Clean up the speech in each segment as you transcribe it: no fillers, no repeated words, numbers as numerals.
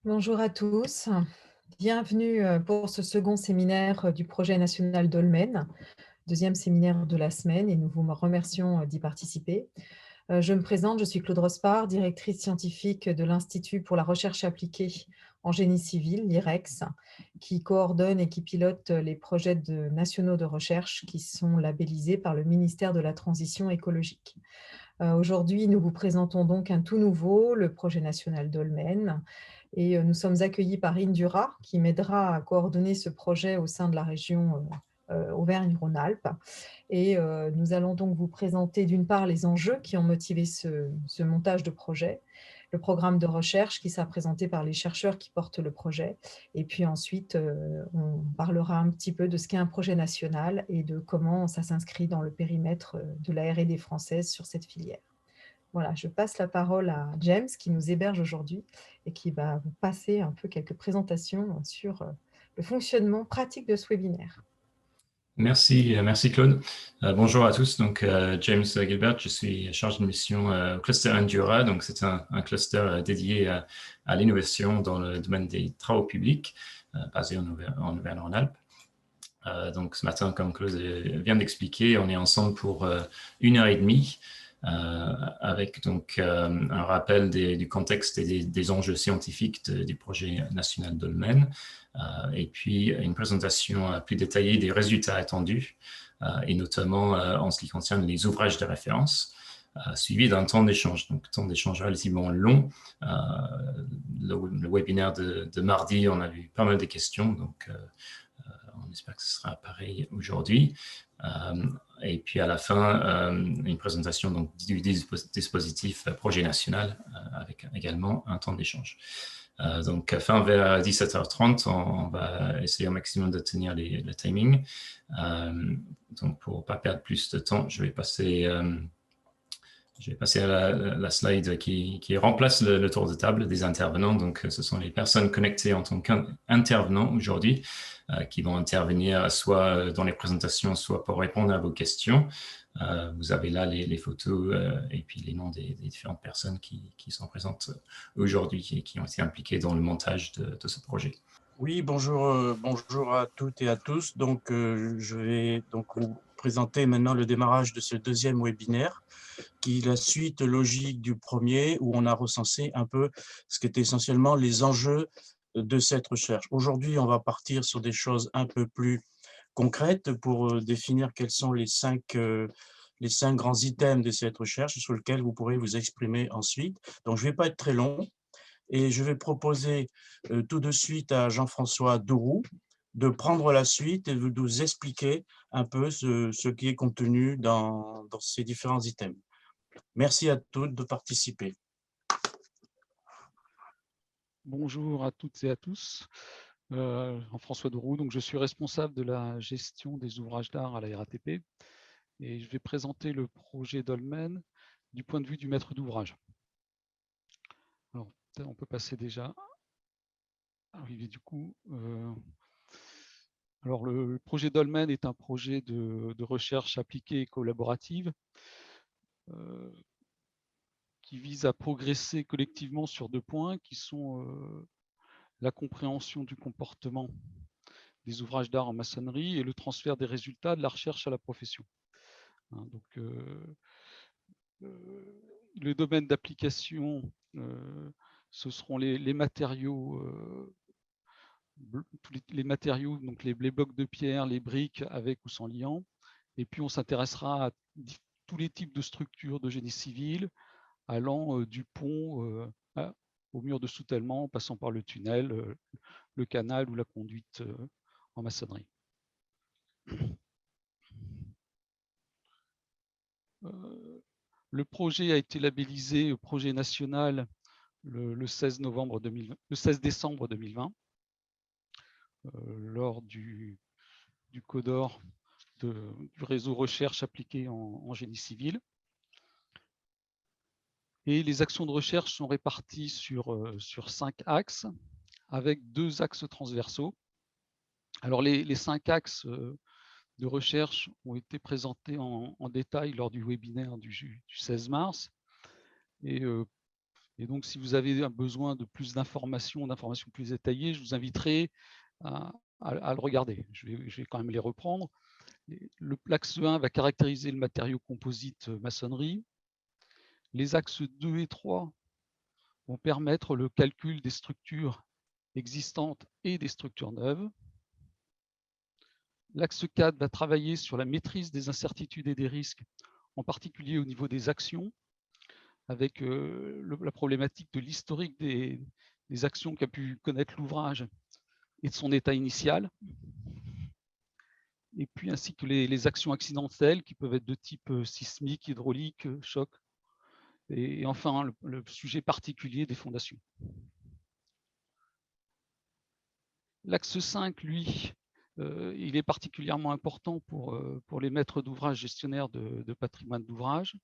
Bonjour à tous, bienvenue pour ce second séminaire du projet national Dolmen, deuxième séminaire de la semaine et nous vous remercions d'y participer. Je me présente, je suis Claude Rospard, directrice scientifique de l'Institut pour la recherche appliquée en génie civil, l'IREX, qui coordonne et qui pilote les projets nationaux de recherche qui sont labellisés par le ministère de la Transition écologique. Aujourd'hui, nous vous présentons donc un tout nouveau, le projet national Dolmen, et nous sommes accueillis par Indura, qui m'aidera à coordonner ce projet au sein de la région Auvergne-Rhône-Alpes. Et nous allons donc vous présenter d'une part les enjeux qui ont motivé ce montage de projet, le programme de recherche qui sera présenté par les chercheurs qui portent le projet, et puis ensuite on parlera un petit peu de ce qu'est un projet national et de comment ça s'inscrit dans le périmètre de la R&D française sur cette filière. Voilà, je passe la parole à James qui nous héberge aujourd'hui et qui va vous passer un peu quelques présentations sur le fonctionnement pratique de ce webinaire. Merci Claude. Bonjour à tous. Donc James Gilbert, je suis chargé de mission au cluster Endura. Donc c'est un cluster dédié à l'innovation dans le domaine des travaux publics, basé en Auvergne-Rhône-Alpes. Donc ce matin, comme Claude vient d'expliquer, on est ensemble pour 1 heure et demie. Avec donc un rappel du contexte et des enjeux scientifiques du projet national Dolmen, et puis une présentation plus détaillée des résultats attendus, et notamment en ce qui concerne les ouvrages de référence, suivi d'un temps d'échange. Donc, temps d'échange relativement long. Le webinaire de mardi, on a eu pas mal de questions, donc on espère que ce sera pareil aujourd'hui. Et puis à la fin, une présentation donc, du dispositif projet national avec également un temps d'échange. Donc fin vers 17h30, on va essayer au maximum de tenir le timing. Donc pour ne pas perdre plus de temps, je vais passer à la slide qui remplace le tour de table des intervenants. Donc, ce sont les personnes connectées en tant qu'intervenants aujourd'hui qui vont intervenir soit dans les présentations, soit pour répondre à vos questions. Vous avez là les photos et puis les noms des différentes personnes qui sont présentes aujourd'hui et qui ont été impliquées dans le montage de ce projet. Oui, bonjour à toutes et à tous. Donc, je vais donc vous présenter maintenant le démarrage de ce deuxième webinaire, qui est la suite logique du premier, où on a recensé un peu ce qui était essentiellement les enjeux de cette recherche. Aujourd'hui, on va partir sur des choses un peu plus concrètes pour définir quels sont les cinq grands items de cette recherche sur lesquels vous pourrez vous exprimer ensuite. Donc, je ne vais pas être très long. Et je vais proposer tout de suite à Jean-François Douroux de prendre la suite et de nous expliquer un peu ce qui est contenu dans ces différents items. Merci à tous de participer. Bonjour à toutes et à tous. Jean-François Douroux, donc je suis responsable de la gestion des ouvrages d'art à la RATP et je vais présenter le projet Dolmen du point de vue du maître d'ouvrage. Alors, on peut passer déjà. Arrivé du coup. Alors, le projet Dolmen est un projet de recherche appliquée et collaborative qui vise à progresser collectivement sur 2 points qui sont la compréhension du comportement des ouvrages d'art en maçonnerie et le transfert des résultats de la recherche à la profession. Donc, le domaine d'application, ce seront les matériaux, les matériaux, donc les blocs de pierre, les briques avec ou sans liant. Et puis, on s'intéressera à tous les types de structures de génie civil, allant du pont au mur de soutènement, passant par le tunnel, le canal ou la conduite en maçonnerie. Le projet a été labellisé projet national le 16 décembre 2020 lors du CODOR du réseau recherche appliquée en génie civil. Et les actions de recherche sont réparties sur 5 axes, avec 2 axes transversaux. Alors les 5 axes de recherche ont été présentés en détail lors du webinaire du 16 mars. Et Et donc, si vous avez un besoin de plus d'informations plus détaillées, je vous inviterai à le regarder. Je vais quand même les reprendre. L'axe 1 va caractériser le matériau composite maçonnerie. Les axes 2 et 3 vont permettre le calcul des structures existantes et des structures neuves. L'axe 4 va travailler sur la maîtrise des incertitudes et des risques, en particulier au niveau des actions, avec la problématique de l'historique des actions qu'a pu connaître l'ouvrage et de son état initial, et puis ainsi que les actions accidentelles qui peuvent être de type sismique, hydraulique, choc, et enfin le sujet particulier des fondations. L'axe 5, lui, il est particulièrement important pour les maîtres d'ouvrage gestionnaires de patrimoine d'ouvrage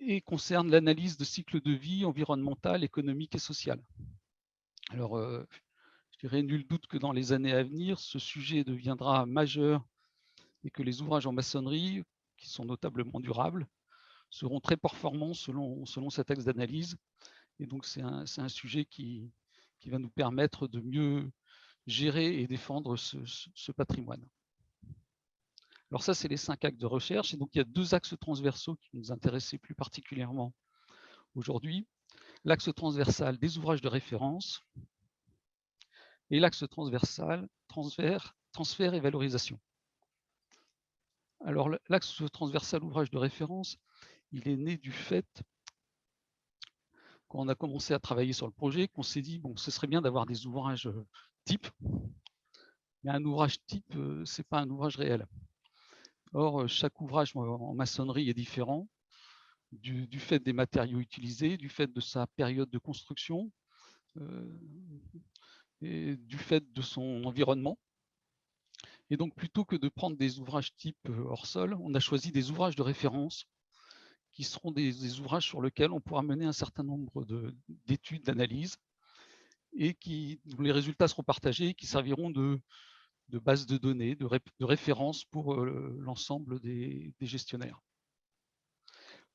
et concerne l'analyse de cycle de vie environnemental, économique et social. Alors, je dirais nul doute que dans les années à venir, ce sujet deviendra majeur et que les ouvrages en maçonnerie, qui sont notablement durables, seront très performants selon cet axe d'analyse. Et donc, c'est un sujet qui va nous permettre de mieux gérer et défendre ce patrimoine. Alors ça, c'est les 5 axes de recherche. Et donc, il y a 2 axes transversaux qui nous intéressaient plus particulièrement aujourd'hui. L'axe transversal des ouvrages de référence et l'axe transversal transfert et valorisation. Alors, l'axe transversal ouvrage de référence, il est né du fait, quand on a commencé à travailler sur le projet, qu'on s'est dit, bon, ce serait bien d'avoir des ouvrages types, mais un ouvrage type, ce n'est pas un ouvrage réel. Or, chaque ouvrage en maçonnerie est différent, du fait des matériaux utilisés, du fait de sa période de construction, et du fait de son environnement. Et donc, plutôt que de prendre des ouvrages type hors sol, on a choisi des ouvrages de référence qui seront des ouvrages sur lesquels on pourra mener un certain nombre d'études, d'analyses, et dont les résultats seront partagés et qui serviront de base de données, de référence pour l'ensemble des gestionnaires.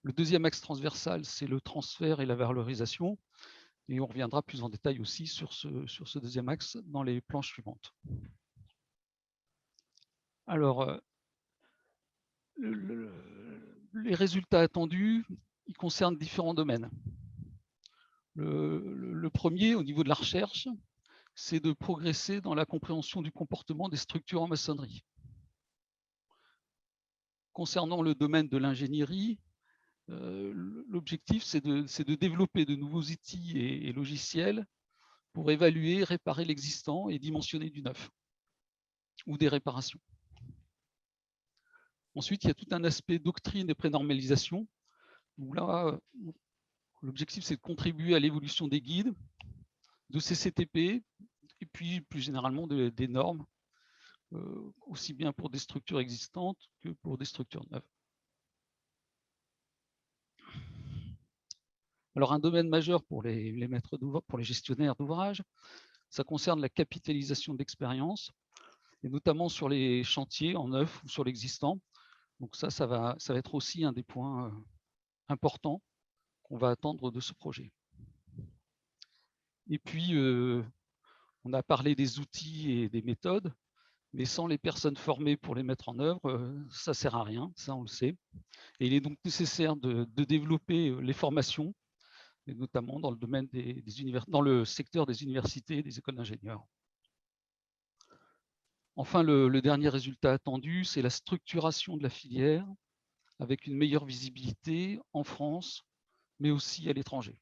Le deuxième axe transversal, c'est le transfert et la valorisation. Et on reviendra plus en détail aussi sur ce deuxième axe dans les planches suivantes. Alors, les résultats attendus, ils concernent différents domaines. Le premier, au niveau de la recherche, c'est de progresser dans la compréhension du comportement des structures en maçonnerie. Concernant le domaine de l'ingénierie, l'objectif, c'est de développer de nouveaux outils et logiciels pour évaluer, réparer l'existant et dimensionner du neuf ou des réparations. Ensuite, il y a tout un aspect doctrine et prénormalisation, où là, l'objectif, c'est de contribuer à l'évolution des guides, de CCTP, et puis plus généralement des normes, aussi bien pour des structures existantes que pour des structures neuves. Alors, un domaine majeur pour les maîtres d'ouvrage, pour les gestionnaires d'ouvrage, ça concerne la capitalisation d'expérience, et notamment sur les chantiers en neuf ou sur l'existant. Donc ça va être aussi un des points importants qu'on va attendre de ce projet. Et puis, on a parlé des outils et des méthodes, mais sans les personnes formées pour les mettre en œuvre, ça ne sert à rien, ça on le sait. Et il est donc nécessaire de développer les formations, et notamment dans le domaine dans le secteur des universités et des écoles d'ingénieurs. Enfin, le dernier résultat attendu, c'est la structuration de la filière avec une meilleure visibilité en France, mais aussi à l'étranger.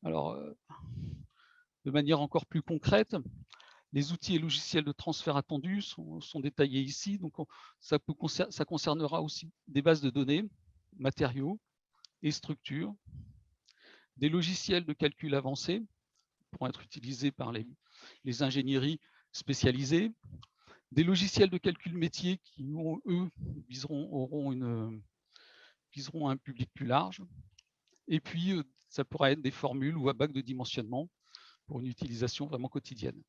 Alors, de manière encore plus concrète, les outils et logiciels de transfert attendus sont détaillés ici. Donc, ça concernera aussi des bases de données, matériaux et structures, des logiciels de calcul avancés pourront être utilisés par les ingénieries spécialisées, des logiciels de calcul métier qui, eux, viseront un public plus large. Et puis, ça pourra être des formules ou abacs de dimensionnement pour une utilisation vraiment quotidienne.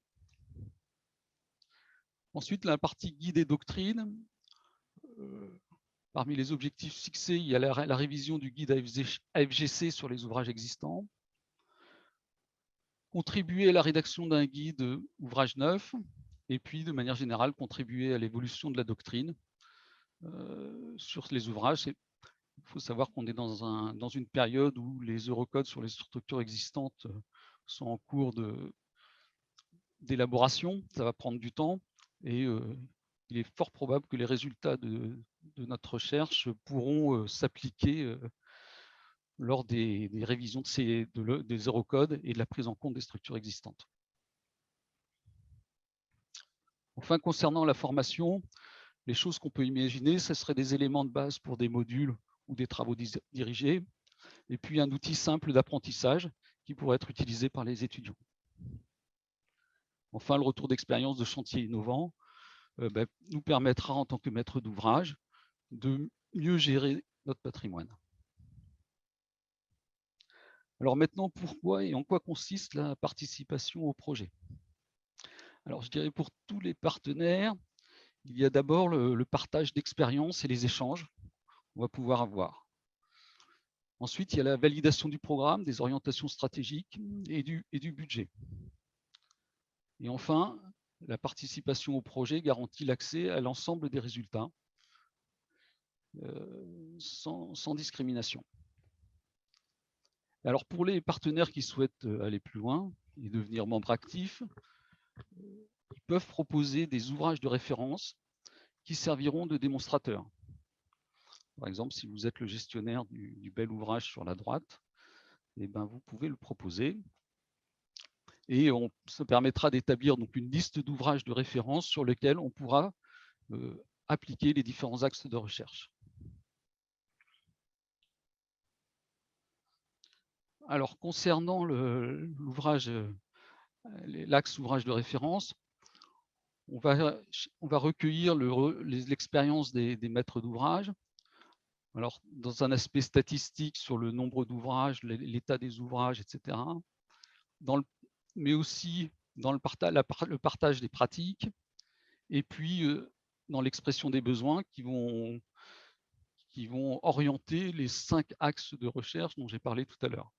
Ensuite, la partie guide et doctrine. Parmi les objectifs fixés, il y a la révision du guide AFGC sur les ouvrages existants. Contribuer à la rédaction d'un guide ouvrage neuf. Et puis, de manière générale, contribuer à l'évolution de la doctrine sur les ouvrages. Il faut savoir qu'on est dans une période où les eurocodes sur les structures existantes sont en cours d'élaboration. Ça va prendre du temps et il est fort probable que les résultats de notre recherche pourront s'appliquer lors des révisions des eurocodes et de la prise en compte des structures existantes. Enfin, concernant la formation, les choses qu'on peut imaginer, ce seraient des éléments de base pour des modules ou des travaux dirigés, et puis un outil simple d'apprentissage qui pourrait être utilisé par les étudiants. Enfin, le retour d'expérience de chantier innovant nous permettra, en tant que maître d'ouvrage, de mieux gérer notre patrimoine. Alors maintenant, pourquoi et en quoi consiste la participation au projet? Alors, je dirais pour tous les partenaires, il y a d'abord le partage d'expériences et les échanges qu'on va pouvoir avoir. Ensuite, il y a la validation du programme, des orientations stratégiques et du budget. Et enfin, la participation au projet garantit l'accès à l'ensemble des résultats sans discrimination. Alors, pour les partenaires qui souhaitent aller plus loin et devenir membres actifs, ils peuvent proposer des ouvrages de référence qui serviront de démonstrateurs. Par exemple, si vous êtes le gestionnaire du bel ouvrage sur la droite, eh ben, vous pouvez le proposer. Et ça permettra d'établir donc une liste d'ouvrages de référence sur lesquels on pourra appliquer les différents axes de recherche. Alors, concernant l'ouvrage, l'axe ouvrage de référence, on va recueillir l'expérience des maîtres d'ouvrage. Alors, dans un aspect statistique sur le nombre d'ouvrages, l'état des ouvrages, etc. Mais aussi dans le partage des pratiques, et puis dans l'expression des besoins qui vont orienter les 5 axes de recherche dont j'ai parlé tout à l'heure.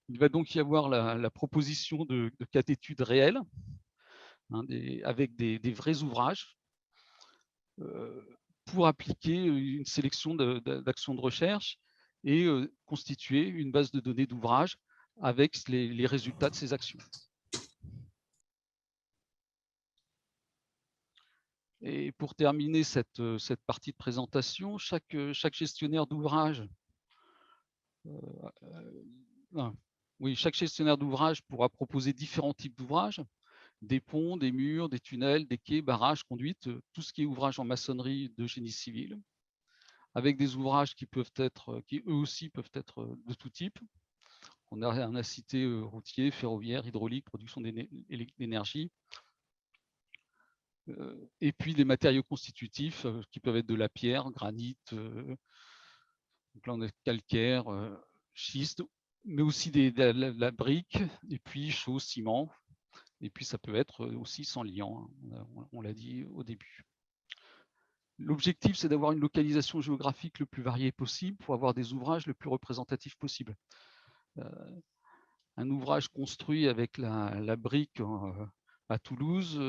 Il va donc y avoir la proposition de cas d'études réels, avec des vrais ouvrages, pour appliquer une sélection d'actions de recherche et constituer une base de données d'ouvrages avec les résultats de ces actions. Et pour terminer cette partie de présentation, chaque gestionnaire d'ouvrage chaque gestionnaire d'ouvrage pourra proposer différents types d'ouvrages, des ponts, des murs, des tunnels, des quais, barrages, conduites, tout ce qui est ouvrage en maçonnerie de génie civil, avec des ouvrages qui eux aussi peuvent être de tout type. On a cité routier, ferroviaire, hydraulique, production d'énergie, et puis les matériaux constitutifs qui peuvent être de la pierre, granit, donc là on a calcaire, schiste, mais aussi la brique, et puis chaux, ciment, et puis ça peut être aussi sans liant, hein, on l'a dit au début. L'objectif, c'est d'avoir une localisation géographique le plus variée possible pour avoir des ouvrages le plus représentatifs possible. Un ouvrage construit avec la brique à Toulouse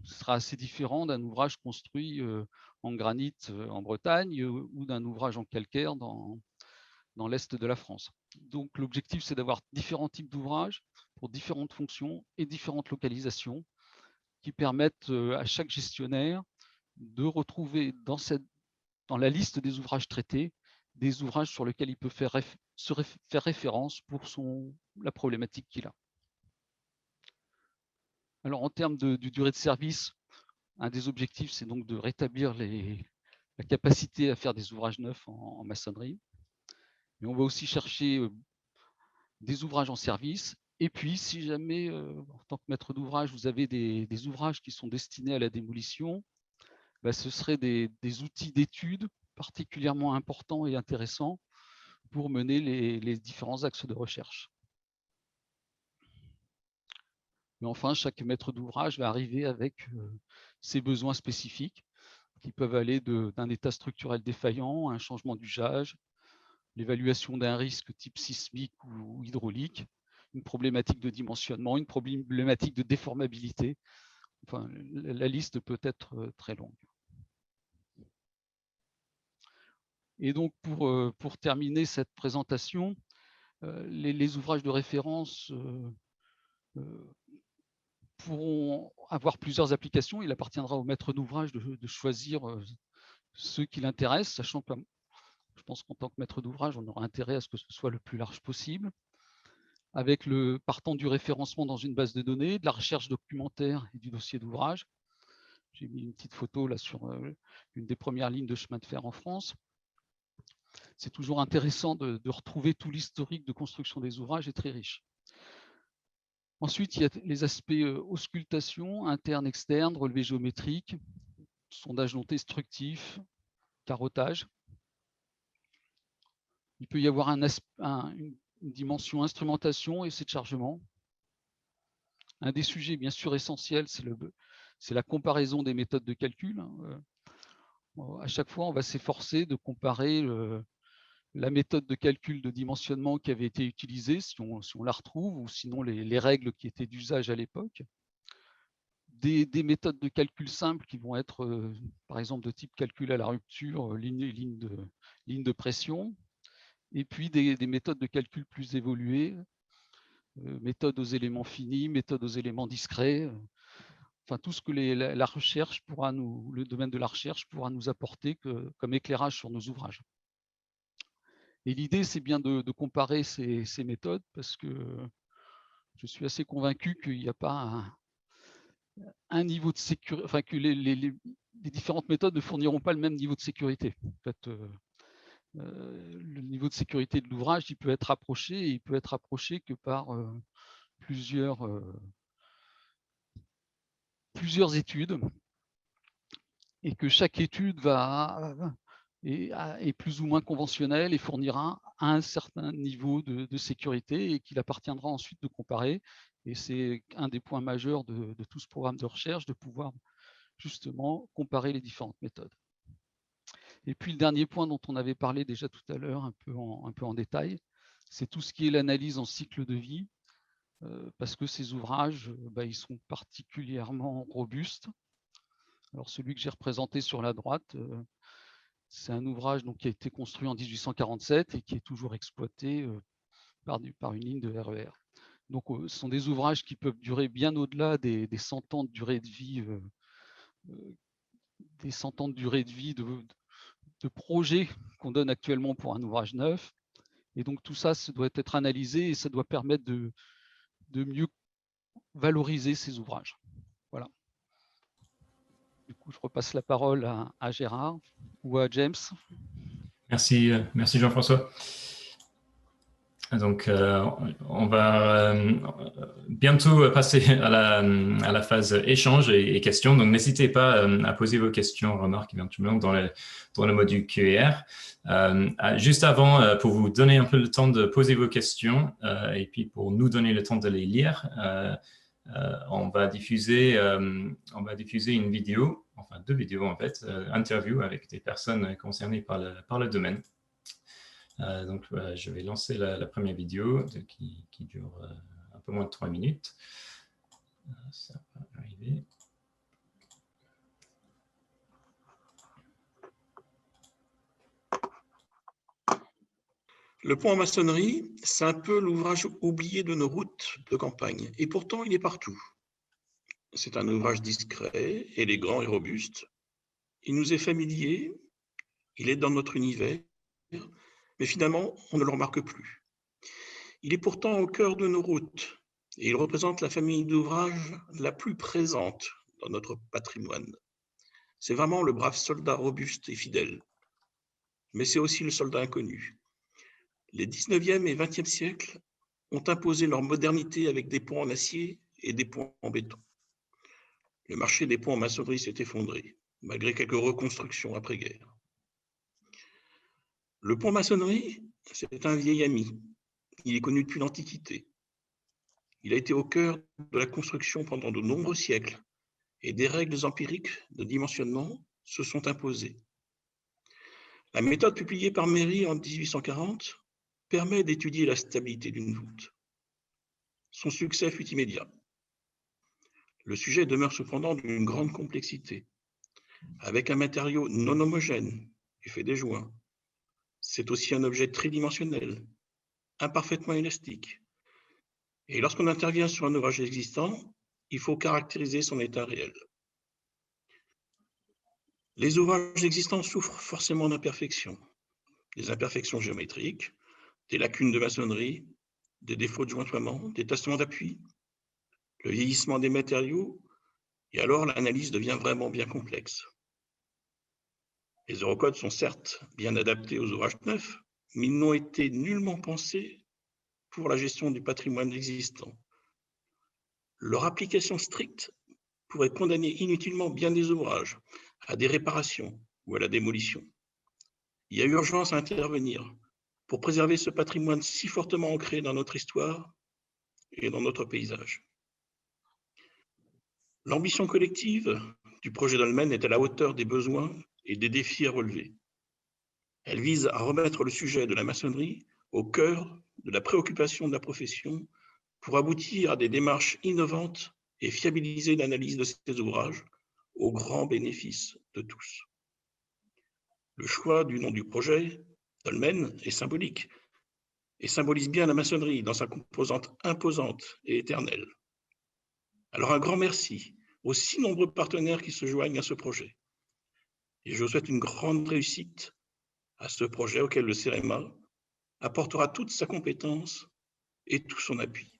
sera assez différent d'un ouvrage construit en granit en Bretagne ou d'un ouvrage en calcaire dans l'Est de la France. Donc l'objectif, c'est d'avoir différents types d'ouvrages pour différentes fonctions et différentes localisations qui permettent à chaque gestionnaire de retrouver dans la liste des ouvrages traités des ouvrages sur lesquels il peut faire référence pour la problématique qu'il a. Alors en termes de durée de service, un des objectifs, c'est donc de rétablir la capacité à faire des ouvrages neufs en maçonnerie. Mais on va aussi chercher des ouvrages en service. Et puis, si jamais, en tant que maître d'ouvrage, vous avez des ouvrages qui sont destinés à la démolition, ce seraient des outils d'étude particulièrement importants et intéressants pour mener les différents axes de recherche. Mais enfin, chaque maître d'ouvrage va arriver avec ses besoins spécifiques qui peuvent aller d'un état structurel défaillant à un changement d'usage, l'évaluation d'un risque type sismique ou hydraulique, une problématique de dimensionnement, une problématique de déformabilité. Enfin, la liste peut être très longue. Et donc, pour terminer cette présentation, les ouvrages de référence pourront avoir plusieurs applications. Il appartiendra au maître d'ouvrage de choisir ceux qui l'intéressent, sachant que je pense qu'en tant que maître d'ouvrage, on aura intérêt à ce que ce soit le plus large possible, avec partant du référencement dans une base de données, de la recherche documentaire et du dossier d'ouvrage. J'ai mis une petite photo là sur une des premières lignes de chemin de fer en France. C'est toujours intéressant de retrouver tout l'historique de construction des ouvrages, est très riche. Ensuite, il y a les aspects auscultation, interne, externe, relevé géométrique, sondage non destructif, carottage. Il peut y avoir une dimension instrumentation et essai de chargement. Un des sujets bien sûr essentiels, c'est la comparaison des méthodes de calcul. À chaque fois, on va s'efforcer de comparer la méthode de calcul de dimensionnement qui avait été utilisée, si on la retrouve, ou sinon les règles qui étaient d'usage à l'époque. Des méthodes de calcul simples qui vont être, par exemple, de type calcul à la rupture, ligne de pression, et puis des méthodes de calcul plus évoluées, méthodes aux éléments finis, méthodes aux éléments discrets, enfin tout ce que la recherche le domaine de la recherche pourra nous apporter comme éclairage sur nos ouvrages. Et l'idée, c'est bien de comparer ces méthodes, parce que je suis assez convaincu qu'il n'y a pas un niveau de sécurité, enfin que les différentes méthodes ne fourniront pas le même niveau de sécurité. En fait, le niveau de sécurité de l'ouvrage, il peut être approché, et il peut être approché que par plusieurs études, et que chaque étude est plus ou moins conventionnelle et fournira un certain niveau de sécurité, et qu'il appartiendra ensuite de comparer. Et c'est un des points majeurs de tout ce programme de recherche, de pouvoir justement comparer les différentes méthodes. Et puis le dernier point dont on avait parlé déjà tout à l'heure, un peu en détail, c'est tout ce qui est l'analyse en cycle de vie, parce que ces ouvrages, ils sont particulièrement robustes. Alors celui que j'ai représenté sur la droite, c'est un ouvrage donc, qui a été construit en 1847 et qui est toujours exploité par une ligne de RER. Donc ce sont des ouvrages qui peuvent durer bien au-delà des 100 ans de durée de vie, des 100 ans de durée de vie de projet qu'on donne actuellement pour un ouvrage neuf. Et donc tout ça, ça doit être analysé, et ça doit permettre de mieux valoriser ces ouvrages. Voilà. Du coup, je repasse la parole à Gérard ou à James. Merci Jean-François. Donc, on va bientôt passer à la phase échange et questions. Donc, n'hésitez pas à poser vos questions, remarques éventuellement dans le module QR. Juste avant, pour vous donner un peu le temps de poser vos questions et puis pour nous donner le temps de les lire, on va diffuser une vidéo, enfin 2 vidéos en fait, interview avec des personnes concernées par le domaine. Donc, je vais lancer la première vidéo qui dure un peu moins de 3 minutes. Ça va arriver. Le pont en maçonnerie, c'est un peu l'ouvrage oublié de nos routes de campagne. Et pourtant, il est partout. C'est un ouvrage discret, élégant et robuste. Il nous est familier, il est dans notre univers, mais finalement, on ne le remarque plus. Il est pourtant au cœur de nos routes, et il représente la famille d'ouvrages la plus présente dans notre patrimoine. C'est vraiment le brave soldat robuste et fidèle. Mais c'est aussi le soldat inconnu. Les 19e et 20e siècles ont imposé leur modernité avec des ponts en acier et des ponts en béton. Le marché des ponts en maçonnerie s'est effondré, malgré quelques reconstructions après-guerre. Le pont en maçonnerie, c'est un vieil ami. Il est connu depuis l'Antiquité. Il a été au cœur de la construction pendant de nombreux siècles et des règles empiriques de dimensionnement se sont imposées. La méthode publiée par Méry en 1840 permet d'étudier la stabilité d'une voûte. Son succès fut immédiat. Le sujet demeure cependant d'une grande complexité. Avec un matériau non homogène du fait des joints, c'est aussi un objet tridimensionnel, imparfaitement élastique. Et lorsqu'on intervient sur un ouvrage existant, il faut caractériser son état réel. Les ouvrages existants souffrent forcément d'imperfections, des imperfections géométriques, des lacunes de maçonnerie, des défauts de jointoiement, des tassements d'appui, le vieillissement des matériaux, et alors l'analyse devient vraiment bien complexe. Les Eurocodes sont certes bien adaptés aux ouvrages neufs, mais ils n'ont été nullement pensés pour la gestion du patrimoine existant. Leur application stricte pourrait condamner inutilement bien des ouvrages à des réparations ou à la démolition. Il y a urgence à intervenir pour préserver ce patrimoine si fortement ancré dans notre histoire et dans notre paysage. L'ambition collective du projet Dolmen est à la hauteur des besoins et des défis à relever. Elle vise à remettre le sujet de la maçonnerie au cœur de la préoccupation de la profession pour aboutir à des démarches innovantes et fiabiliser l'analyse de ces ouvrages au grand bénéfice de tous. Le choix du nom du projet, Dolmen, est symbolique et symbolise bien la maçonnerie dans sa composante imposante et éternelle. Alors un grand merci aux si nombreux partenaires qui se joignent à ce projet. Et je souhaite une grande réussite à ce projet auquel le CEREMA apportera toute sa compétence et tout son appui.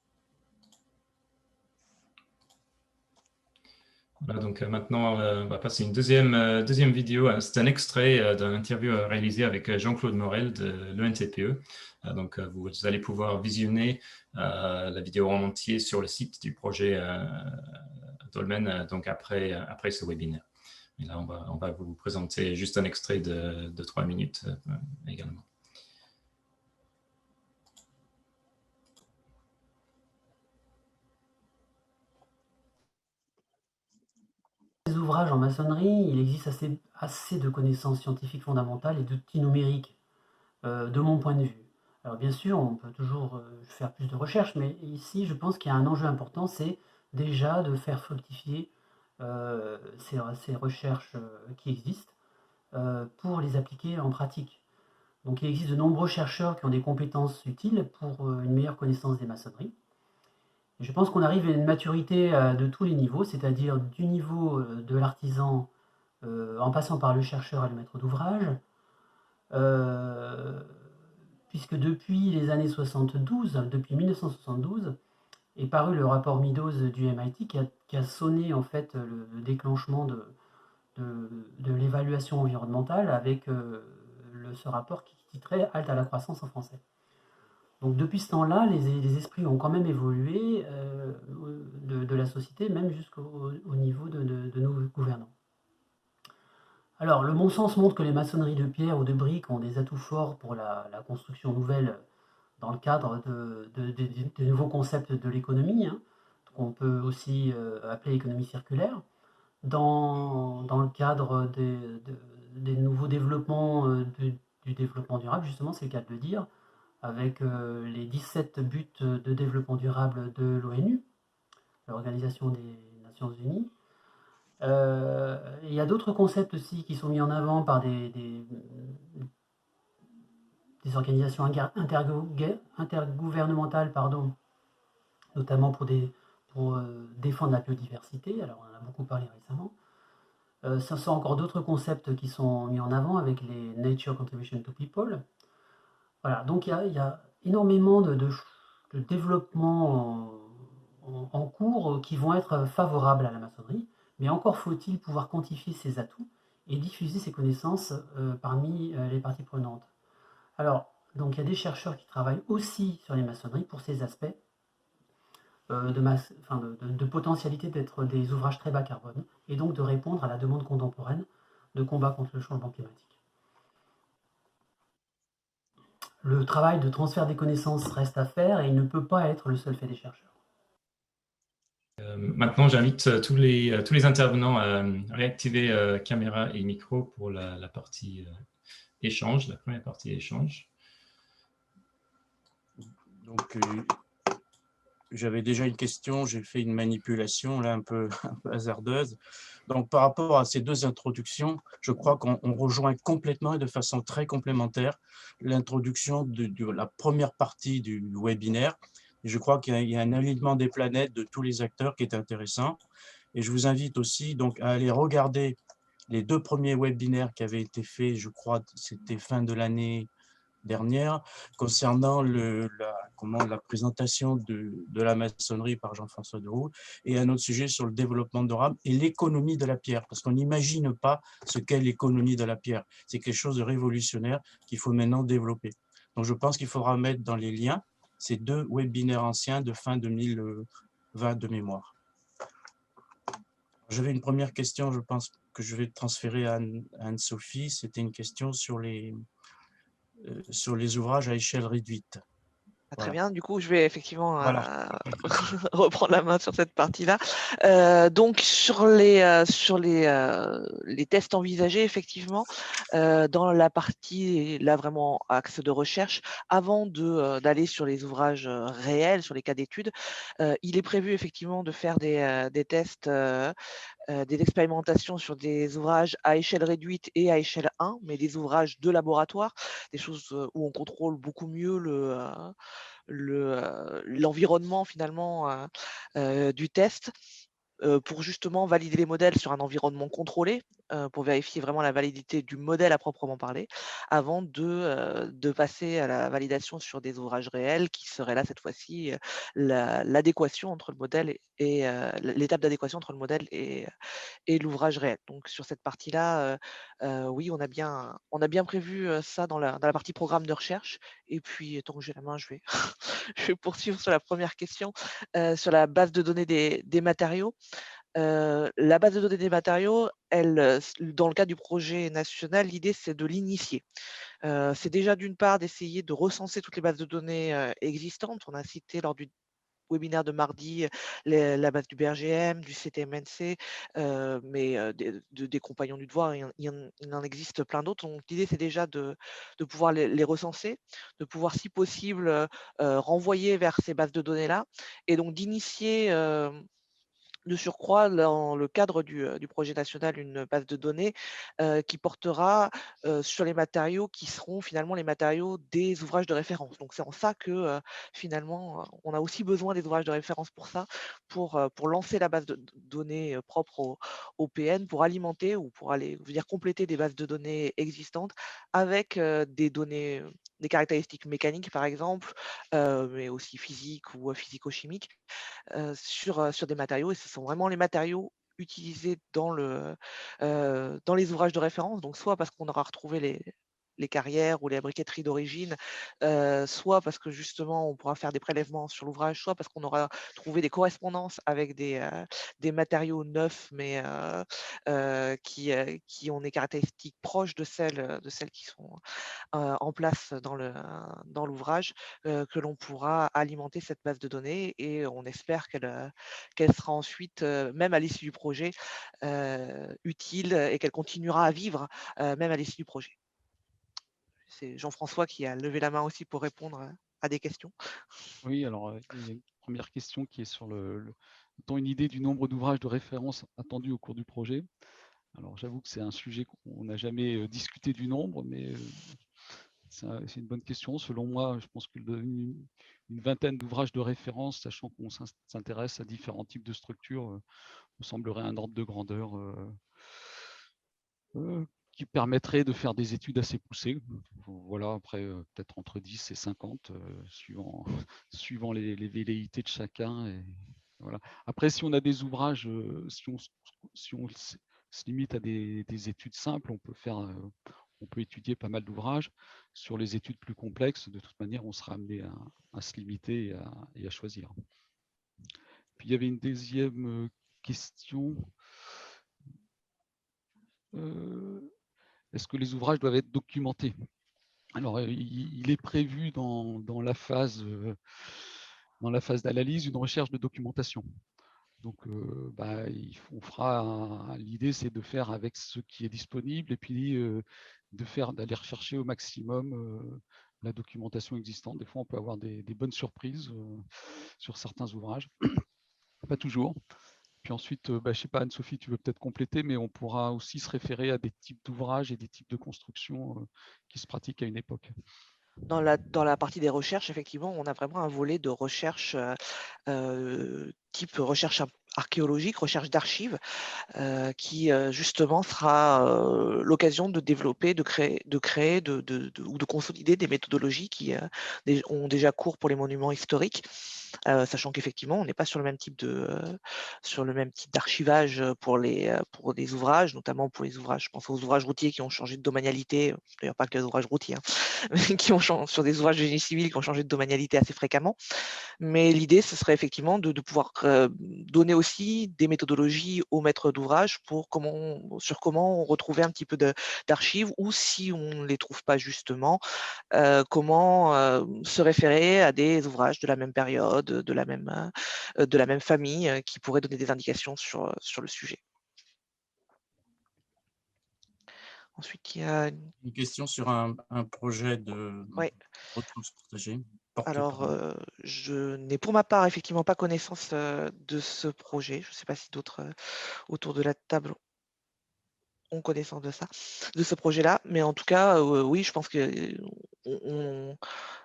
Voilà, donc maintenant, on va passer une deuxième vidéo. C'est un extrait d'un interview réalisé avec Jean-Claude Morel de l'ENTPE. Donc, vous allez pouvoir visionner la vidéo en entier sur le site du projet Dolmen, donc après ce webinaire. Et là, on va vous présenter juste un extrait de 3 minutes également. Les ouvrages en maçonnerie, il existe assez de connaissances scientifiques fondamentales et d'outils numériques, de mon point de vue. Alors bien sûr, on peut toujours faire plus de recherches, mais ici, je pense qu'il y a un enjeu important, c'est déjà de faire fructifier ces recherches qui existent pour les appliquer en pratique. Donc il existe de nombreux chercheurs qui ont des compétences utiles pour une meilleure connaissance des maçonneries. Et je pense qu'on arrive à une maturité de tous les niveaux, c'est-à-dire du niveau de l'artisan en passant par le chercheur et le maître d'ouvrage, puisque depuis les années 72, depuis 1972, est paru le rapport Meadows du MIT qui a sonné en fait le déclenchement de l'évaluation environnementale avec ce rapport qui titrait « Halte à la croissance » en français. Donc depuis ce temps-là, les esprits ont quand même évolué de la société, même jusqu'au niveau de nos gouvernants. Alors, le bon sens montre que les maçonneries de pierre ou de briques ont des atouts forts pour la construction nouvelle dans le cadre de nouveaux concepts de l'économie, hein, qu'on peut aussi appeler économie circulaire. Dans le cadre des nouveaux développements du développement durable, justement, c'est le cas de le dire, avec les 17 buts de développement durable de l'ONU, l'Organisation des Nations Unies. Il y a d'autres concepts aussi qui sont mis en avant par des organisations intergouvernementales, notamment pour défendre la biodiversité. Alors on en a beaucoup parlé récemment. Ce sont encore d'autres concepts qui sont mis en avant avec les Nature Contribution to People. Voilà, donc il y a énormément de développements en cours qui vont être favorables à la maçonnerie, mais encore faut-il pouvoir quantifier ces atouts et diffuser ces connaissances parmi les parties prenantes. Alors, donc il y a des chercheurs qui travaillent aussi sur les maçonneries pour ces aspects de potentialité d'être des ouvrages très bas carbone et donc de répondre à la demande contemporaine de combat contre le changement climatique. Le travail de transfert des connaissances reste à faire et il ne peut pas être le seul fait des chercheurs. Maintenant, j'invite tous les intervenants à réactiver caméra et micro pour la partie échange, la première partie échange. Donc, j'avais déjà une question, j'ai fait une manipulation là un peu hasardeuse. Donc, par rapport à ces deux introductions, je crois qu'on rejoint complètement et de façon très complémentaire l'introduction de la première partie du webinaire. Et je crois qu'il y a un alignement des planètes de tous les acteurs qui est intéressant. Et je vous invite aussi donc à aller regarder les deux premiers webinaires qui avaient été faits, je crois, c'était fin de l'année dernière, concernant la présentation de la maçonnerie par Jean-François Deroux, et un autre sujet sur le développement durable et l'économie de la pierre, parce qu'on n'imagine pas ce qu'est l'économie de la pierre. C'est quelque chose de révolutionnaire qu'il faut maintenant développer. Donc je pense qu'il faudra mettre dans les liens ces deux webinaires anciens de fin 2020 de mémoire. J'avais une première question, je pense que je vais transférer à Anne-Sophie. C'était une question sur les ouvrages à échelle réduite. Très Voilà. bien, du coup, je vais effectivement Voilà. reprendre la main sur cette partie-là. Donc, sur les tests envisagés, effectivement, dans la partie, là, vraiment, axe de recherche, avant d'aller sur les ouvrages réels, sur les cas d'études, il est prévu, effectivement, de faire des tests, des expérimentations sur des ouvrages à échelle réduite et à échelle 1, mais des ouvrages de laboratoire, des choses où on contrôle beaucoup mieux l'environnement finalement du test, pour justement valider les modèles sur un environnement contrôlé, pour vérifier vraiment la validité du modèle à proprement parler, avant de passer à la validation sur des ouvrages réels qui serait là cette fois-ci l'adéquation entre le modèle et l'étape d'adéquation entre le modèle et l'ouvrage réel. Donc sur cette partie-là, oui, on a bien prévu ça dans la partie programme de recherche. Et puis, tant que j'ai la main, je vais je vais poursuivre sur la première question, sur la base de données des matériaux. La base de données des matériaux, elle, dans le cadre du projet national, l'idée, c'est de l'initier. C'est déjà d'une part d'essayer de recenser toutes les bases de données existantes. On a cité lors du webinaire de mardi, la base du BRGM, du CTMNC, mais des compagnons du devoir, il en existe plein d'autres. Donc l'idée, c'est déjà de pouvoir les recenser, de pouvoir, si possible, renvoyer vers ces bases de données-là, et donc d'initier de surcroît, dans le cadre du projet national, une base de données qui portera sur les matériaux qui seront finalement les matériaux des ouvrages de référence. Donc c'est en ça que finalement, on a aussi besoin des ouvrages de référence pour ça, pour lancer la base de données propre au PN, pour alimenter ou pour aller venir compléter des bases de données existantes avec des données, des caractéristiques mécaniques par exemple, mais aussi physiques ou physico-chimiques, sur des matériaux, et ce sont vraiment les matériaux utilisés dans les ouvrages de référence. Donc soit parce qu'on aura retrouvé les carrières ou les briqueteries d'origine, soit parce que justement on pourra faire des prélèvements sur l'ouvrage, soit parce qu'on aura trouvé des correspondances avec des matériaux neufs, mais qui ont des caractéristiques proches de celles qui sont en place dans l'ouvrage, que l'on pourra alimenter cette base de données, et on espère qu'elle sera ensuite, même à l'issue du projet, utile, et qu'elle continuera à vivre même à l'issue du projet. C'est Jean-François qui a levé la main aussi pour répondre à des questions. Oui, alors il y a une première question qui est sur dont une idée du nombre d'ouvrages de référence attendus au cours du projet. Alors j'avoue que c'est un sujet qu'on n'a jamais discuté du nombre, mais c'est une bonne question. Selon moi, je pense qu'une vingtaine d'ouvrages de référence, sachant qu'on s'intéresse à différents types de structures, me semblerait un ordre de grandeur qui permettrait de faire des études assez poussées. Voilà, après, peut-être entre 10 et 50, suivant les velléités de chacun. Et voilà. Après, si on a des ouvrages, si on se limite à des études simples, on peut étudier pas mal d'ouvrages. Sur les études plus complexes, de toute manière, on sera amené à se limiter et à choisir. Puis il y avait une deuxième question. Est-ce que les ouvrages doivent être documentés? Alors, il est prévu dans la phase d'analyse une recherche de documentation. Donc, on fera. L'idée, c'est de faire avec ce qui est disponible et puis d'aller rechercher au maximum la documentation existante. Des fois, on peut avoir des bonnes surprises sur certains ouvrages, pas toujours. Puis ensuite, je ne sais pas, Anne-Sophie, tu veux peut-être compléter, mais on pourra aussi se référer à des types d'ouvrages et des types de constructions qui se pratiquent à une époque. Dans la partie des recherches, effectivement, on a vraiment un volet de recherche type recherche archéologique, recherche d'archives, qui justement sera l'occasion de développer, de créer ou de consolider des méthodologies qui ont déjà cours pour les monuments historiques, sachant qu'effectivement, on n'est pas sur le même type d'archivage pour des ouvrages, notamment pour les ouvrages, je pense aux ouvrages routiers qui ont changé de domanialité, d'ailleurs pas que les ouvrages routiers, hein, qui ont sur des ouvrages de génie civil qui ont changé de domanialité assez fréquemment. Mais l'idée, ce serait effectivement de pouvoir donner aussi des méthodologies aux maîtres d'ouvrage sur comment retrouver un petit peu d'archives, ou si on ne les trouve pas justement, comment se référer à des ouvrages de la même période, de la même famille, qui pourraient donner des indications sur le sujet. Ensuite, il y a Une question sur un projet de ouais. ressources partagées porté Alors, par... je n'ai pour ma part effectivement pas connaissance de ce projet. Je ne sais pas si d'autres autour de la table ont connaissance de ce projet-là. Mais en tout cas, oui, je pense que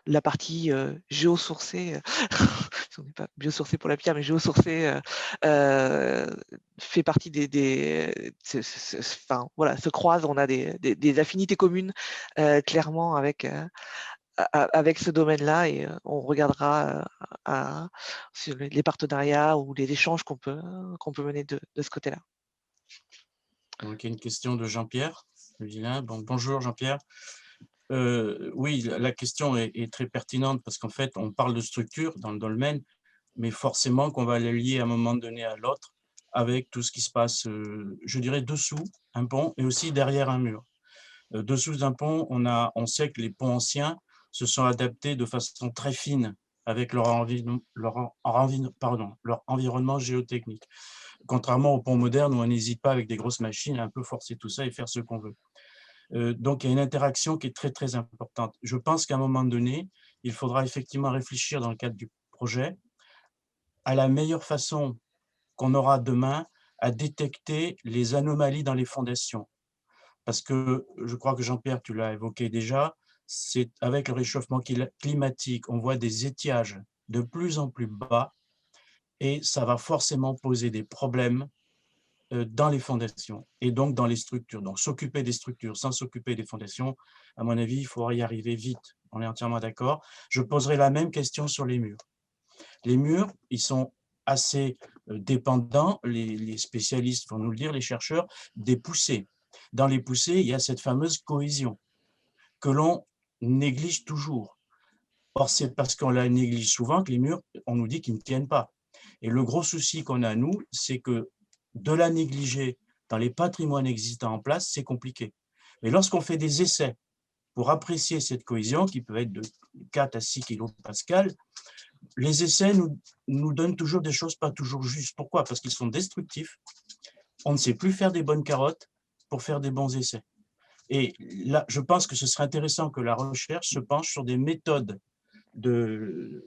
la partie géosourcée, on n'est pas biosourcée pour la pierre, mais géosourcée fait partie enfin, voilà, se croise. On a des affinités communes clairement avec ce domaine-là, et on regardera sur les partenariats ou les échanges qu'on peut mener de ce côté-là. Donc, il y a une question de Jean-Pierre Villain. Bon, bonjour Jean-Pierre. Oui, la question est très pertinente parce qu'en fait, on parle de structure dans le domaine, mais forcément qu'on va les lier à un moment donné à l'autre avec tout ce qui se passe, je dirais, dessous un pont et aussi derrière un mur. Dessous un pont, on sait que les ponts anciens se sont adaptés de façon très fine avec leur environnement géotechnique. Contrairement aux ponts modernes où on n'hésite pas avec des grosses machines à un peu forcer tout ça et faire ce qu'on veut. Donc, il y a une interaction qui est très, très importante. Je pense qu'à un moment donné, il faudra effectivement réfléchir dans le cadre du projet à la meilleure façon qu'on aura demain à détecter les anomalies dans les fondations. Parce que je crois que Jean-Pierre, tu l'as évoqué déjà, c'est avec le réchauffement climatique, on voit des étiages de plus en plus bas et ça va forcément poser des problèmes dans les fondations et donc dans les structures. Donc, s'occuper des structures sans s'occuper des fondations, à mon avis, il faudra y arriver vite. On est entièrement d'accord. Je poserai la même question sur les murs. Les murs, ils sont assez dépendants, les spécialistes vont nous le dire, les chercheurs, des poussées. Dans les poussées, il y a cette fameuse cohésion que l'on néglige toujours. Or, c'est parce qu'on la néglige souvent que les murs, on nous dit qu'ils ne tiennent pas. Et le gros souci qu'on a, nous, c'est que de la négliger dans les patrimoines existants en place, c'est compliqué. Mais lorsqu'on fait des essais pour apprécier cette cohésion, qui peut être de 4 à 6 kilopascales, les essais nous donnent toujours des choses pas toujours justes. Pourquoi? Parce qu'ils sont destructifs. On ne sait plus faire des bonnes carottes pour faire des bons essais. Et là, je pense que ce serait intéressant que la recherche se penche sur des méthodes de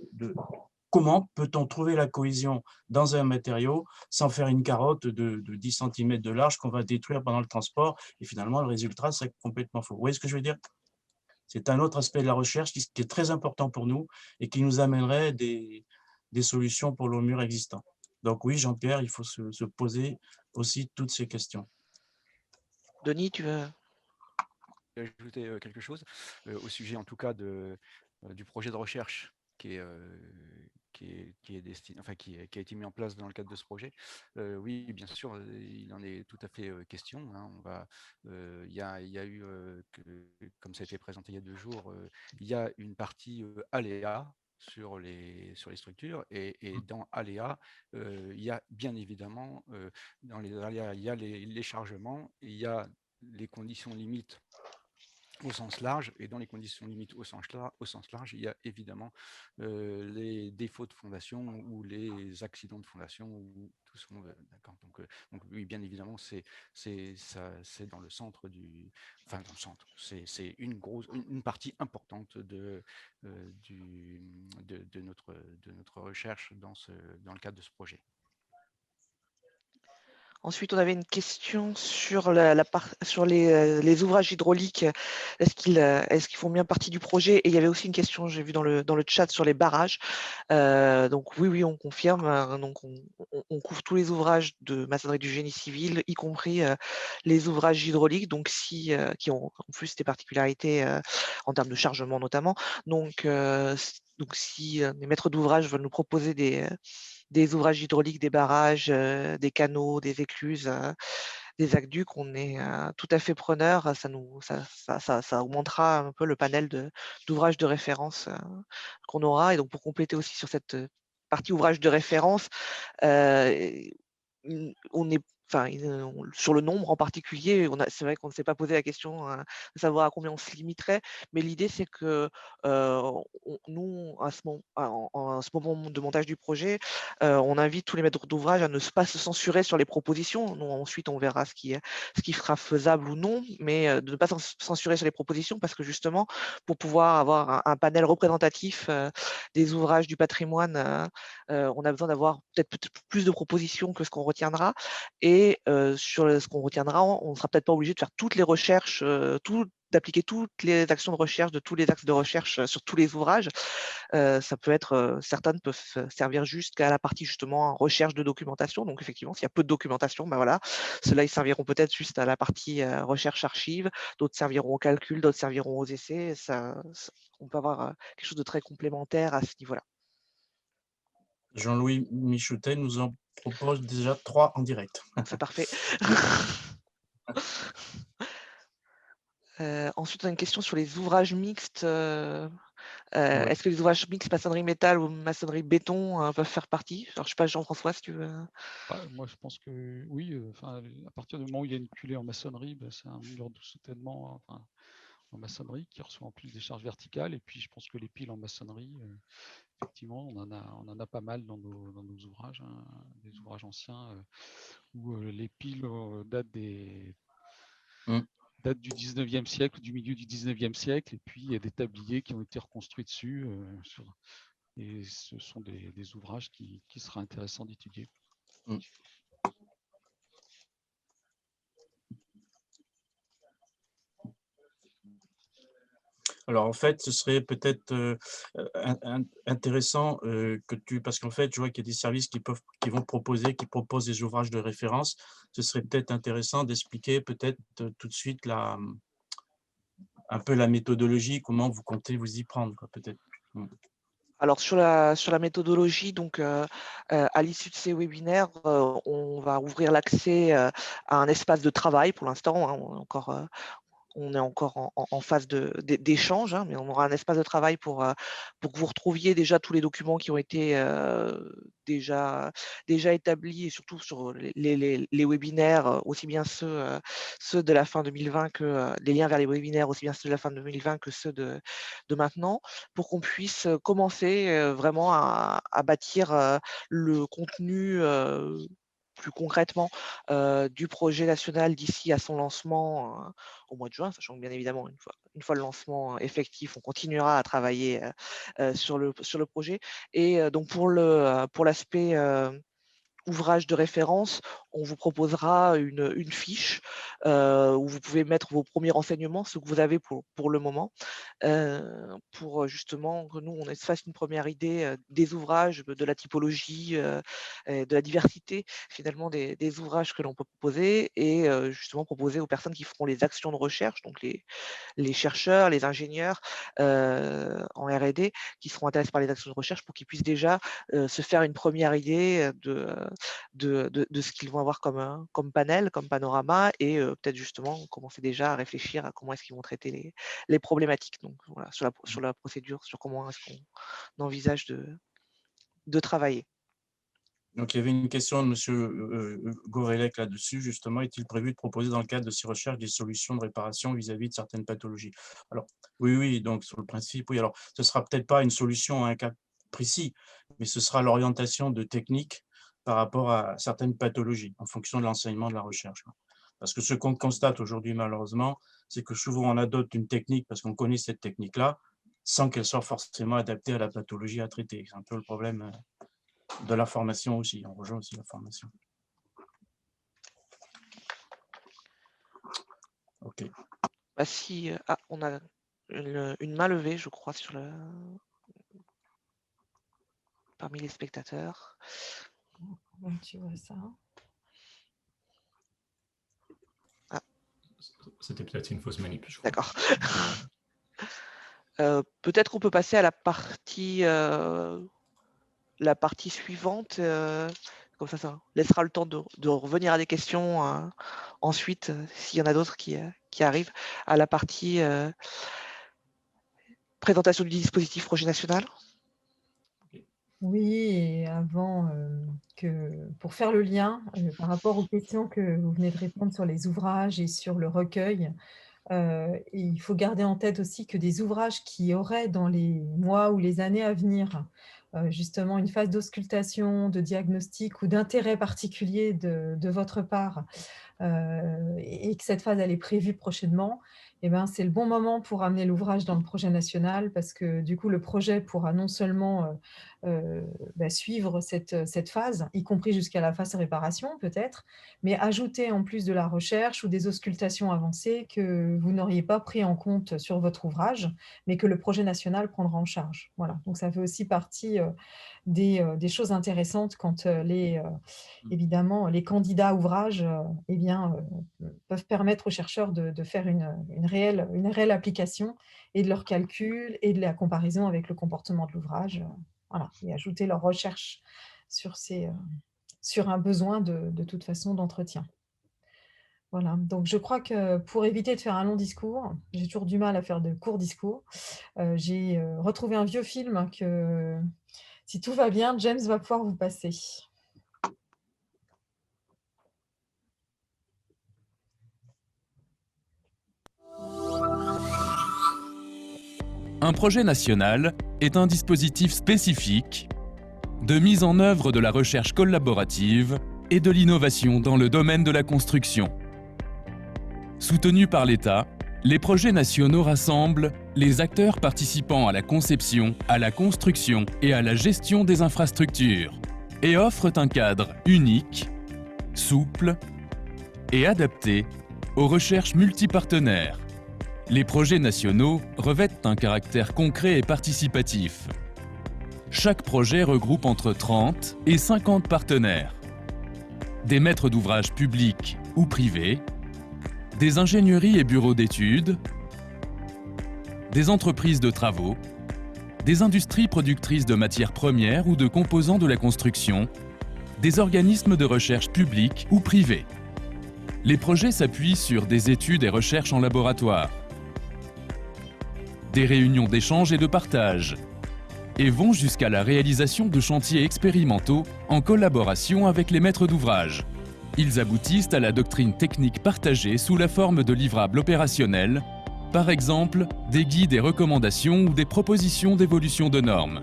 comment peut-on trouver la cohésion dans un matériau sans faire une carotte de 10 cm de large qu'on va détruire pendant le transport et finalement le résultat c'est complètement faux. Vous voyez ce que je veux dire? C'est un autre aspect de la recherche qui est très important pour nous et qui nous amènerait des solutions pour le mur existant. Donc oui, Jean-Pierre, il faut se poser aussi toutes ces questions. Denis, tu veux ajouter quelque chose au sujet en tout cas du projet de recherche qui est destiné, enfin qui a été mis en place dans le cadre de ce projet. Oui, bien sûr, il en est tout à fait question. Hein. Il y a eu, comme ça a été présenté il y a 2 jours, il y a une partie aléa sur les structures et dans aléa, il y a bien évidemment dans les aléas, il y a les chargements, il y a les conditions limites au sens large, et dans les conditions limites au sens large, il y a évidemment les défauts de fondation ou les accidents de fondation, ou tout ce qu'on veut. D'accord. Donc oui, bien évidemment, c'est dans le centre enfin dans le centre. C'est une partie importante de notre recherche dans le cadre de ce projet. Ensuite, on avait une question sur, sur les ouvrages hydrauliques. Est-ce qu'ils font bien partie du projet? Et il y avait aussi une question, j'ai vu dans le chat, sur les barrages. Donc oui, on confirme. Donc on couvre tous les ouvrages de maçonnerie du génie civil, y compris les ouvrages hydrauliques, donc qui ont en plus des particularités en termes de chargement notamment. Donc si les maîtres d'ouvrage veulent nous proposer des ouvrages hydrauliques, des barrages, des canaux, des écluses, des aqueducs, on est tout à fait preneur. Ça augmentera un peu le panel d'ouvrages de référence qu'on aura. Et donc, pour compléter aussi sur cette partie ouvrage de référence, on est, sur le nombre en particulier, c'est vrai qu'on ne s'est pas posé la question de savoir à combien on se limiterait, mais l'idée c'est que nous, à ce moment de montage du projet, on invite tous les maîtres d'ouvrage à ne pas se censurer sur les propositions. Nous, ensuite, on verra ce qui sera faisable ou non, mais de ne pas censurer sur les propositions, parce que justement, pour pouvoir avoir un panel représentatif des ouvrages du patrimoine, on a besoin d'avoir peut-être plus de propositions que ce qu'on retiendra. Et sur ce qu'on retiendra, on ne sera peut-être pas obligé de faire toutes les recherches, d'appliquer toutes les actions de recherche de tous les axes de recherche sur tous les ouvrages. Ça peut être, certaines peuvent servir jusqu'à la partie justement recherche de documentation. Donc effectivement, s'il y a peu de documentation, ben voilà, ceux-là ils serviront peut-être juste à la partie recherche archive, d'autres serviront au calcul, d'autres serviront aux essais. On peut avoir quelque chose de très complémentaire à ce niveau-là. Jean-Louis Michoutet nous en propose déjà 3 en direct. C'est parfait. Ensuite, on a une question sur les ouvrages mixtes. Ouais. Est-ce que les ouvrages mixtes maçonnerie métal ou maçonnerie béton peuvent faire partie? Alors, je sais pas, Jean-François, si tu veux. Moi, je pense que oui. À partir du moment où il y a une culée en maçonnerie, c'est un mur de soutènement en maçonnerie qui reçoit en plus des charges verticales. Et puis, je pense que les piles en maçonnerie, effectivement, on en a pas mal dans nos ouvrages, hein, des ouvrages anciens où les piles datent du 19e siècle, du milieu du 19e siècle, et puis il y a des tabliers qui ont été reconstruits dessus. Et ce sont des ouvrages qui seraient intéressants d'étudier. Alors, en fait, ce serait peut-être intéressant parce qu'en fait, je vois qu'il y a des services qui proposent des ouvrages de référence. Ce serait peut-être intéressant d'expliquer peut-être tout de suite un peu la méthodologie, comment vous comptez vous y prendre, peut-être. Alors sur la méthodologie, donc à l'issue de ces webinaires, on va ouvrir l'accès à un espace de travail pour l'instant, hein, on est encore en phase d'échange, hein, mais on aura un espace de travail pour que vous retrouviez déjà tous les documents qui ont été déjà établis, et surtout sur les webinaires, aussi bien ceux de la fin 2020 que les liens vers les webinaires, aussi bien ceux de la fin 2020 que ceux de maintenant, pour qu'on puisse commencer vraiment à bâtir le contenu plus concrètement du projet national d'ici à son lancement au mois de juin, sachant que bien évidemment, une fois le lancement effectif, on continuera à travailler sur le projet. Et donc pour l'aspect ouvrage de référence, on vous proposera une fiche où vous pouvez mettre vos premiers renseignements, ce que vous avez pour le moment, pour justement que nous, on se fasse une première idée des ouvrages, de la typologie, et de la diversité finalement des ouvrages que l'on peut proposer, et justement proposer aux personnes qui feront les actions de recherche, donc les chercheurs, les ingénieurs en R&D qui seront intéressés par les actions de recherche, pour qu'ils puissent déjà se faire une première idée de ce qu'ils vont avoir comme panel, comme panorama, et peut-être justement commencer déjà à réfléchir à comment est-ce qu'ils vont traiter les problématiques. Donc voilà, sur la procédure, sur comment est-ce qu'on envisage de travailler. Donc, il y avait une question de M. Gorelec là-dessus, justement. Est-il prévu de proposer dans le cadre de ces recherches des solutions de réparation vis-à-vis de certaines pathologies? Alors, oui, donc sur le principe, oui. Alors, ce ne sera peut-être pas une solution à un cas précis, mais ce sera l'orientation de techniques par rapport à certaines pathologies, en fonction de l'enseignement de la recherche. Parce que ce qu'on constate aujourd'hui, malheureusement, c'est que souvent on adopte une technique parce qu'on connaît cette technique-là, sans qu'elle soit forcément adaptée à la pathologie à traiter. C'est un peu le problème de la formation aussi, on rejoint aussi la formation. Ok. Bah, si, on a une main levée, je crois, parmi les spectateurs. Comment tu vois ça? C'était peut-être une fausse manip, je crois. D'accord. Peut-être qu'on peut passer à la partie suivante. Comme ça laissera le temps de revenir à des questions ensuite, s'il y en a d'autres qui arrivent, à la partie présentation du dispositif projet national. Oui, et avant pour faire le lien par rapport aux questions que vous venez de répondre sur les ouvrages et sur le recueil, il faut garder en tête aussi que des ouvrages qui auraient dans les mois ou les années à venir justement une phase d'auscultation, de diagnostic ou d'intérêt particulier de votre part, et que cette phase elle est prévue prochainement, eh ben, c'est le bon moment pour amener l'ouvrage dans le projet national parce que du coup le projet pourra non seulement suivre cette phase, y compris jusqu'à la phase réparation peut-être, mais ajouter en plus de la recherche ou des auscultations avancées que vous n'auriez pas pris en compte sur votre ouvrage, mais que le projet national prendra en charge. Voilà, donc ça fait aussi partie des choses intéressantes quand évidemment, les candidats ouvrages peuvent permettre aux chercheurs de faire une réelle application et de leur calcul et de la comparaison avec le comportement de l'ouvrage, voilà, et ajouter leur recherche sur un besoin de toute façon d'entretien. Voilà, donc je crois que pour éviter de faire un long discours, j'ai toujours du mal à faire de courts discours, j'ai retrouvé un vieux film que, si tout va bien, James va pouvoir vous passer. Un projet national est un dispositif spécifique de mise en œuvre de la recherche collaborative et de l'innovation dans le domaine de la construction. Soutenus par l'État, les projets nationaux rassemblent les acteurs participant à la conception, à la construction et à la gestion des infrastructures et offrent un cadre unique, souple et adapté aux recherches multipartenaires. Les projets nationaux revêtent un caractère concret et participatif. Chaque projet regroupe entre 30 et 50 partenaires. Des maîtres d'ouvrage publics ou privés, des ingénieries et bureaux d'études, des entreprises de travaux, des industries productrices de matières premières ou de composants de la construction, des organismes de recherche publics ou privés. Les projets s'appuient sur des études et recherches en laboratoire, des réunions d'échange et de partage, et vont jusqu'à la réalisation de chantiers expérimentaux en collaboration avec les maîtres d'ouvrage. Ils aboutissent à la doctrine technique partagée sous la forme de livrables opérationnels, par exemple des guides et recommandations ou des propositions d'évolution de normes.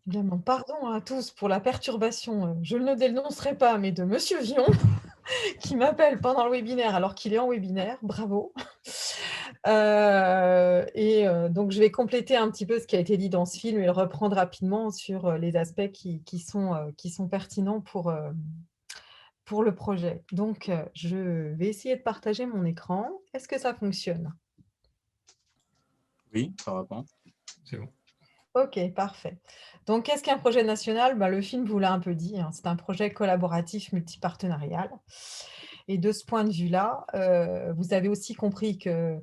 Évidemment, pardon à tous pour la perturbation, je ne le dénoncerai pas, mais de Monsieur Vion, qui m'appelle pendant le webinaire alors qu'il est en webinaire, bravo. Donc je vais compléter un petit peu ce qui a été dit dans ce film et le reprendre rapidement sur les aspects qui sont pertinents pour le projet. Donc je vais essayer de partager mon écran. Est-ce que ça fonctionne? Oui, ça va pas. C'est bon. Ok, parfait. Donc, qu'est-ce qu'un projet national? Le film vous l'a un peu dit, hein, c'est un projet collaboratif multipartenarial. Et de ce point de vue-là, vous avez aussi compris que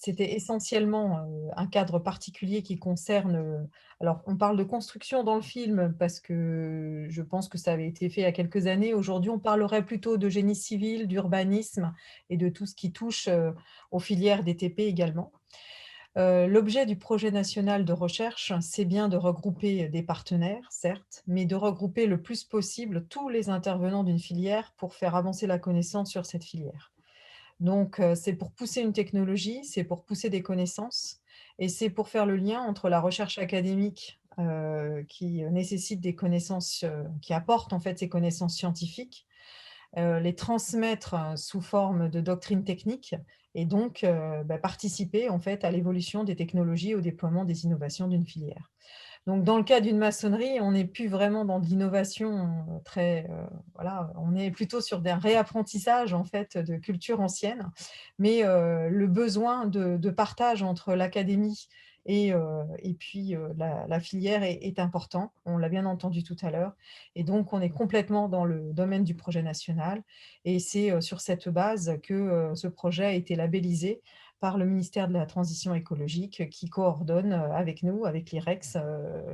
C'était essentiellement un cadre particulier qui concerne, alors on parle de construction dans le film parce que je pense que ça avait été fait il y a quelques années. Aujourd'hui, on parlerait plutôt de génie civil, d'urbanisme et de tout ce qui touche aux filières des TP également. L'objet du projet national de recherche, c'est bien de regrouper des partenaires, certes, mais de regrouper le plus possible tous les intervenants d'une filière pour faire avancer la connaissance sur cette filière. Donc, c'est pour pousser une technologie, c'est pour pousser des connaissances et c'est pour faire le lien entre la recherche académique, qui nécessite des connaissances, qui apporte en fait ces connaissances scientifiques, les transmettre sous forme de doctrine technique et donc participer en fait à l'évolution des technologies, au déploiement des innovations d'une filière. Donc dans le cas d'une maçonnerie, on n'est plus vraiment dans de l'innovation très, voilà, on est plutôt sur des réapprentissages en fait de culture ancienne, mais le besoin de partage entre l'académie et puis la filière est important. On l'a bien entendu tout à l'heure et donc on est complètement dans le domaine du projet national et c'est sur cette base que ce projet a été labellisé par le ministère de la Transition écologique qui coordonne avec nous, avec l'IREX,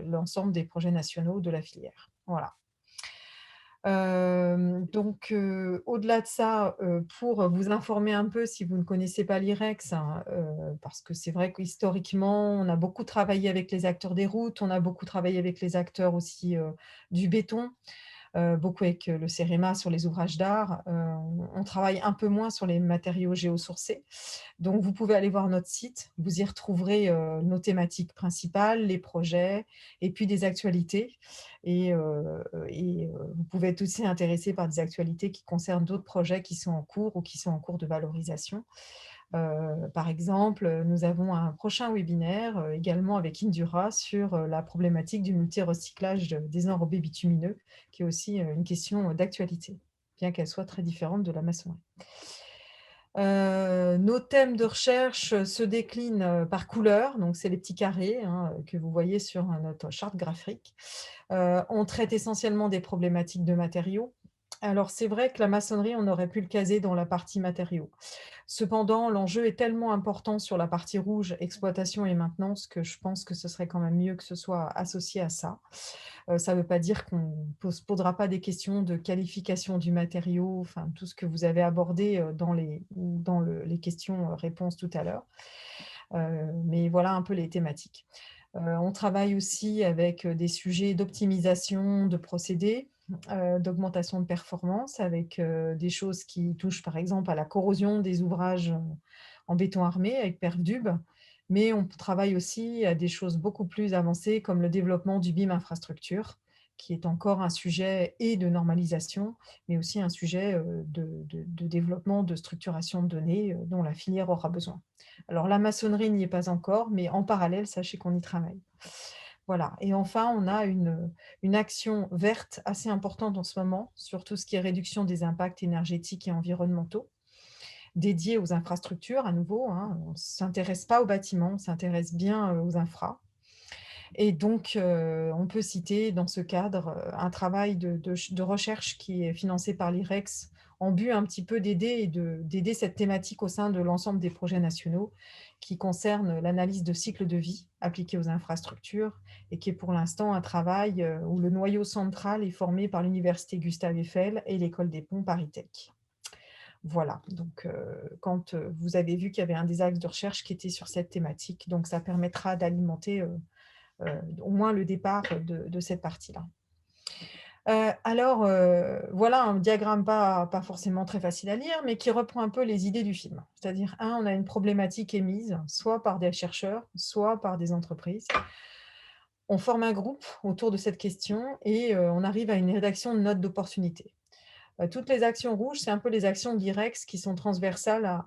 l'ensemble des projets nationaux de la filière. Voilà. Donc, au-delà de ça, pour vous informer un peu si vous ne connaissez pas l'IREX, hein, parce que c'est vrai qu'historiquement, on a beaucoup travaillé avec les acteurs des routes, on a beaucoup travaillé avec les acteurs aussi du béton, beaucoup avec le CEREMA sur les ouvrages d'art. On travaille un peu moins sur les matériaux géosourcés. Donc, vous pouvez aller voir notre site. Vous y retrouverez nos thématiques principales, les projets et puis des actualités. Et vous pouvez être aussi intéressé par des actualités qui concernent d'autres projets qui sont en cours ou qui sont en cours de valorisation. Par exemple, nous avons un prochain webinaire également avec Indura sur la problématique du multi-recyclage des enrobés bitumineux, qui est aussi une question d'actualité, bien qu'elle soit très différente de la maçonnerie. Nos thèmes de recherche se déclinent par couleur, donc c'est les petits carrés hein, que vous voyez sur notre charte graphique. On traite essentiellement des problématiques de matériaux. Alors c'est vrai que la maçonnerie, on aurait pu le caser dans la partie matériaux. Cependant, l'enjeu est tellement important sur la partie rouge, exploitation et maintenance, que je pense que ce serait quand même mieux que ce soit associé à ça. Ça ne veut pas dire qu'on ne se posera pas des questions de qualification du matériau, enfin tout ce que vous avez abordé dans les questions-réponses tout à l'heure. Mais voilà un peu les thématiques. On travaille aussi avec des sujets d'optimisation de procédés, d'augmentation de performance, avec des choses qui touchent par exemple à la corrosion des ouvrages en béton armé avec Perfdub, mais on travaille aussi à des choses beaucoup plus avancées comme le développement du BIM infrastructure, qui est encore un sujet et de normalisation, mais aussi un sujet de développement de structuration de données dont la filière aura besoin. Alors la maçonnerie n'y est pas encore, mais en parallèle, sachez qu'on y travaille. Voilà. Et enfin, on a une action verte assez importante en ce moment sur tout ce qui est réduction des impacts énergétiques et environnementaux, dédiée aux infrastructures à nouveau. Hein. On ne s'intéresse pas aux bâtiments, on s'intéresse bien aux infras. Et donc, on peut citer dans ce cadre un travail de recherche qui est financé par l'IREX en but un petit peu d'aider cette thématique au sein de l'ensemble des projets nationaux qui concernent l'analyse de cycle de vie appliquée aux infrastructures et qui est pour l'instant un travail où le noyau central est formé par l'Université Gustave Eiffel et l'École des ponts Paris-Tech. Voilà, donc quand vous avez vu qu'il y avait un des axes de recherche qui était sur cette thématique, donc ça permettra d'alimenter au moins le départ de cette partie-là. Alors, voilà un diagramme pas forcément très facile à lire, mais qui reprend un peu les idées du film. C'est-à-dire, on a une problématique émise, soit par des chercheurs, soit par des entreprises. On forme un groupe autour de cette question et on arrive à une rédaction de notes d'opportunité. Toutes les actions rouges, c'est un peu les actions de l'IREX qui sont transversales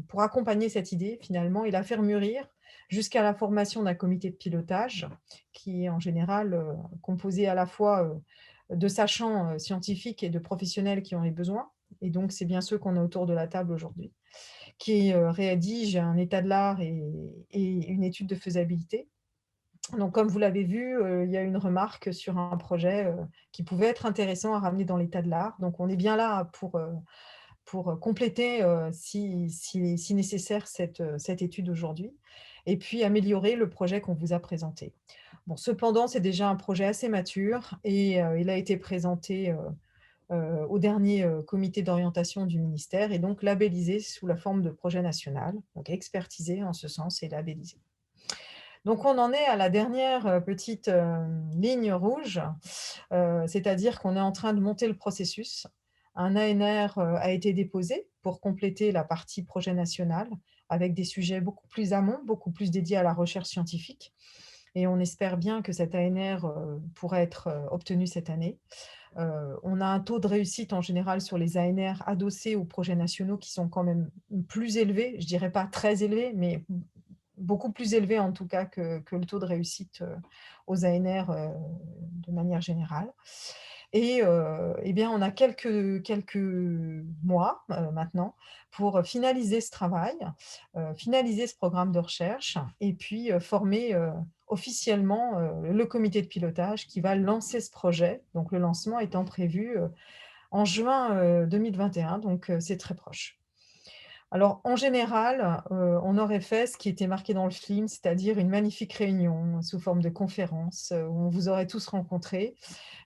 pour accompagner cette idée, finalement, et la faire mûrir jusqu'à la formation d'un comité de pilotage qui est en général composé à la fois de sachants scientifiques et de professionnels qui ont les besoins. Et donc, c'est bien ceux qu'on a autour de la table aujourd'hui, qui rédige un état de l'art et une étude de faisabilité. Donc, comme vous l'avez vu, il y a une remarque sur un projet qui pouvait être intéressant à ramener dans l'état de l'art. Donc, on est bien là pour compléter, si nécessaire, cette étude aujourd'hui, et puis améliorer le projet qu'on vous a présenté. Bon, cependant, c'est déjà un projet assez mature et il a été présenté au dernier comité d'orientation du ministère et donc labellisé sous la forme de projet national, donc expertisé en ce sens et labellisé. Donc on en est à la dernière petite ligne rouge, c'est-à-dire qu'on est en train de monter le processus. Un ANR a été déposé pour compléter la partie projet national avec des sujets beaucoup plus amont, beaucoup plus dédiés à la recherche scientifique. Et on espère bien que cet ANR pourra être obtenu cette année. On a un taux de réussite en général sur les ANR adossés aux projets nationaux qui sont quand même plus élevés, je ne dirais pas très élevés, mais beaucoup plus élevés en tout cas que le taux de réussite aux ANR de manière générale. Et eh bien, on a quelques mois maintenant pour finaliser ce travail, finaliser ce programme de recherche et puis former officiellement le comité de pilotage qui va lancer ce projet. Donc, le lancement étant prévu en juin 2021, donc c'est très proche. Alors, en général, on aurait fait ce qui était marqué dans le film, c'est-à-dire une magnifique réunion sous forme de conférence où on vous aurait tous rencontrés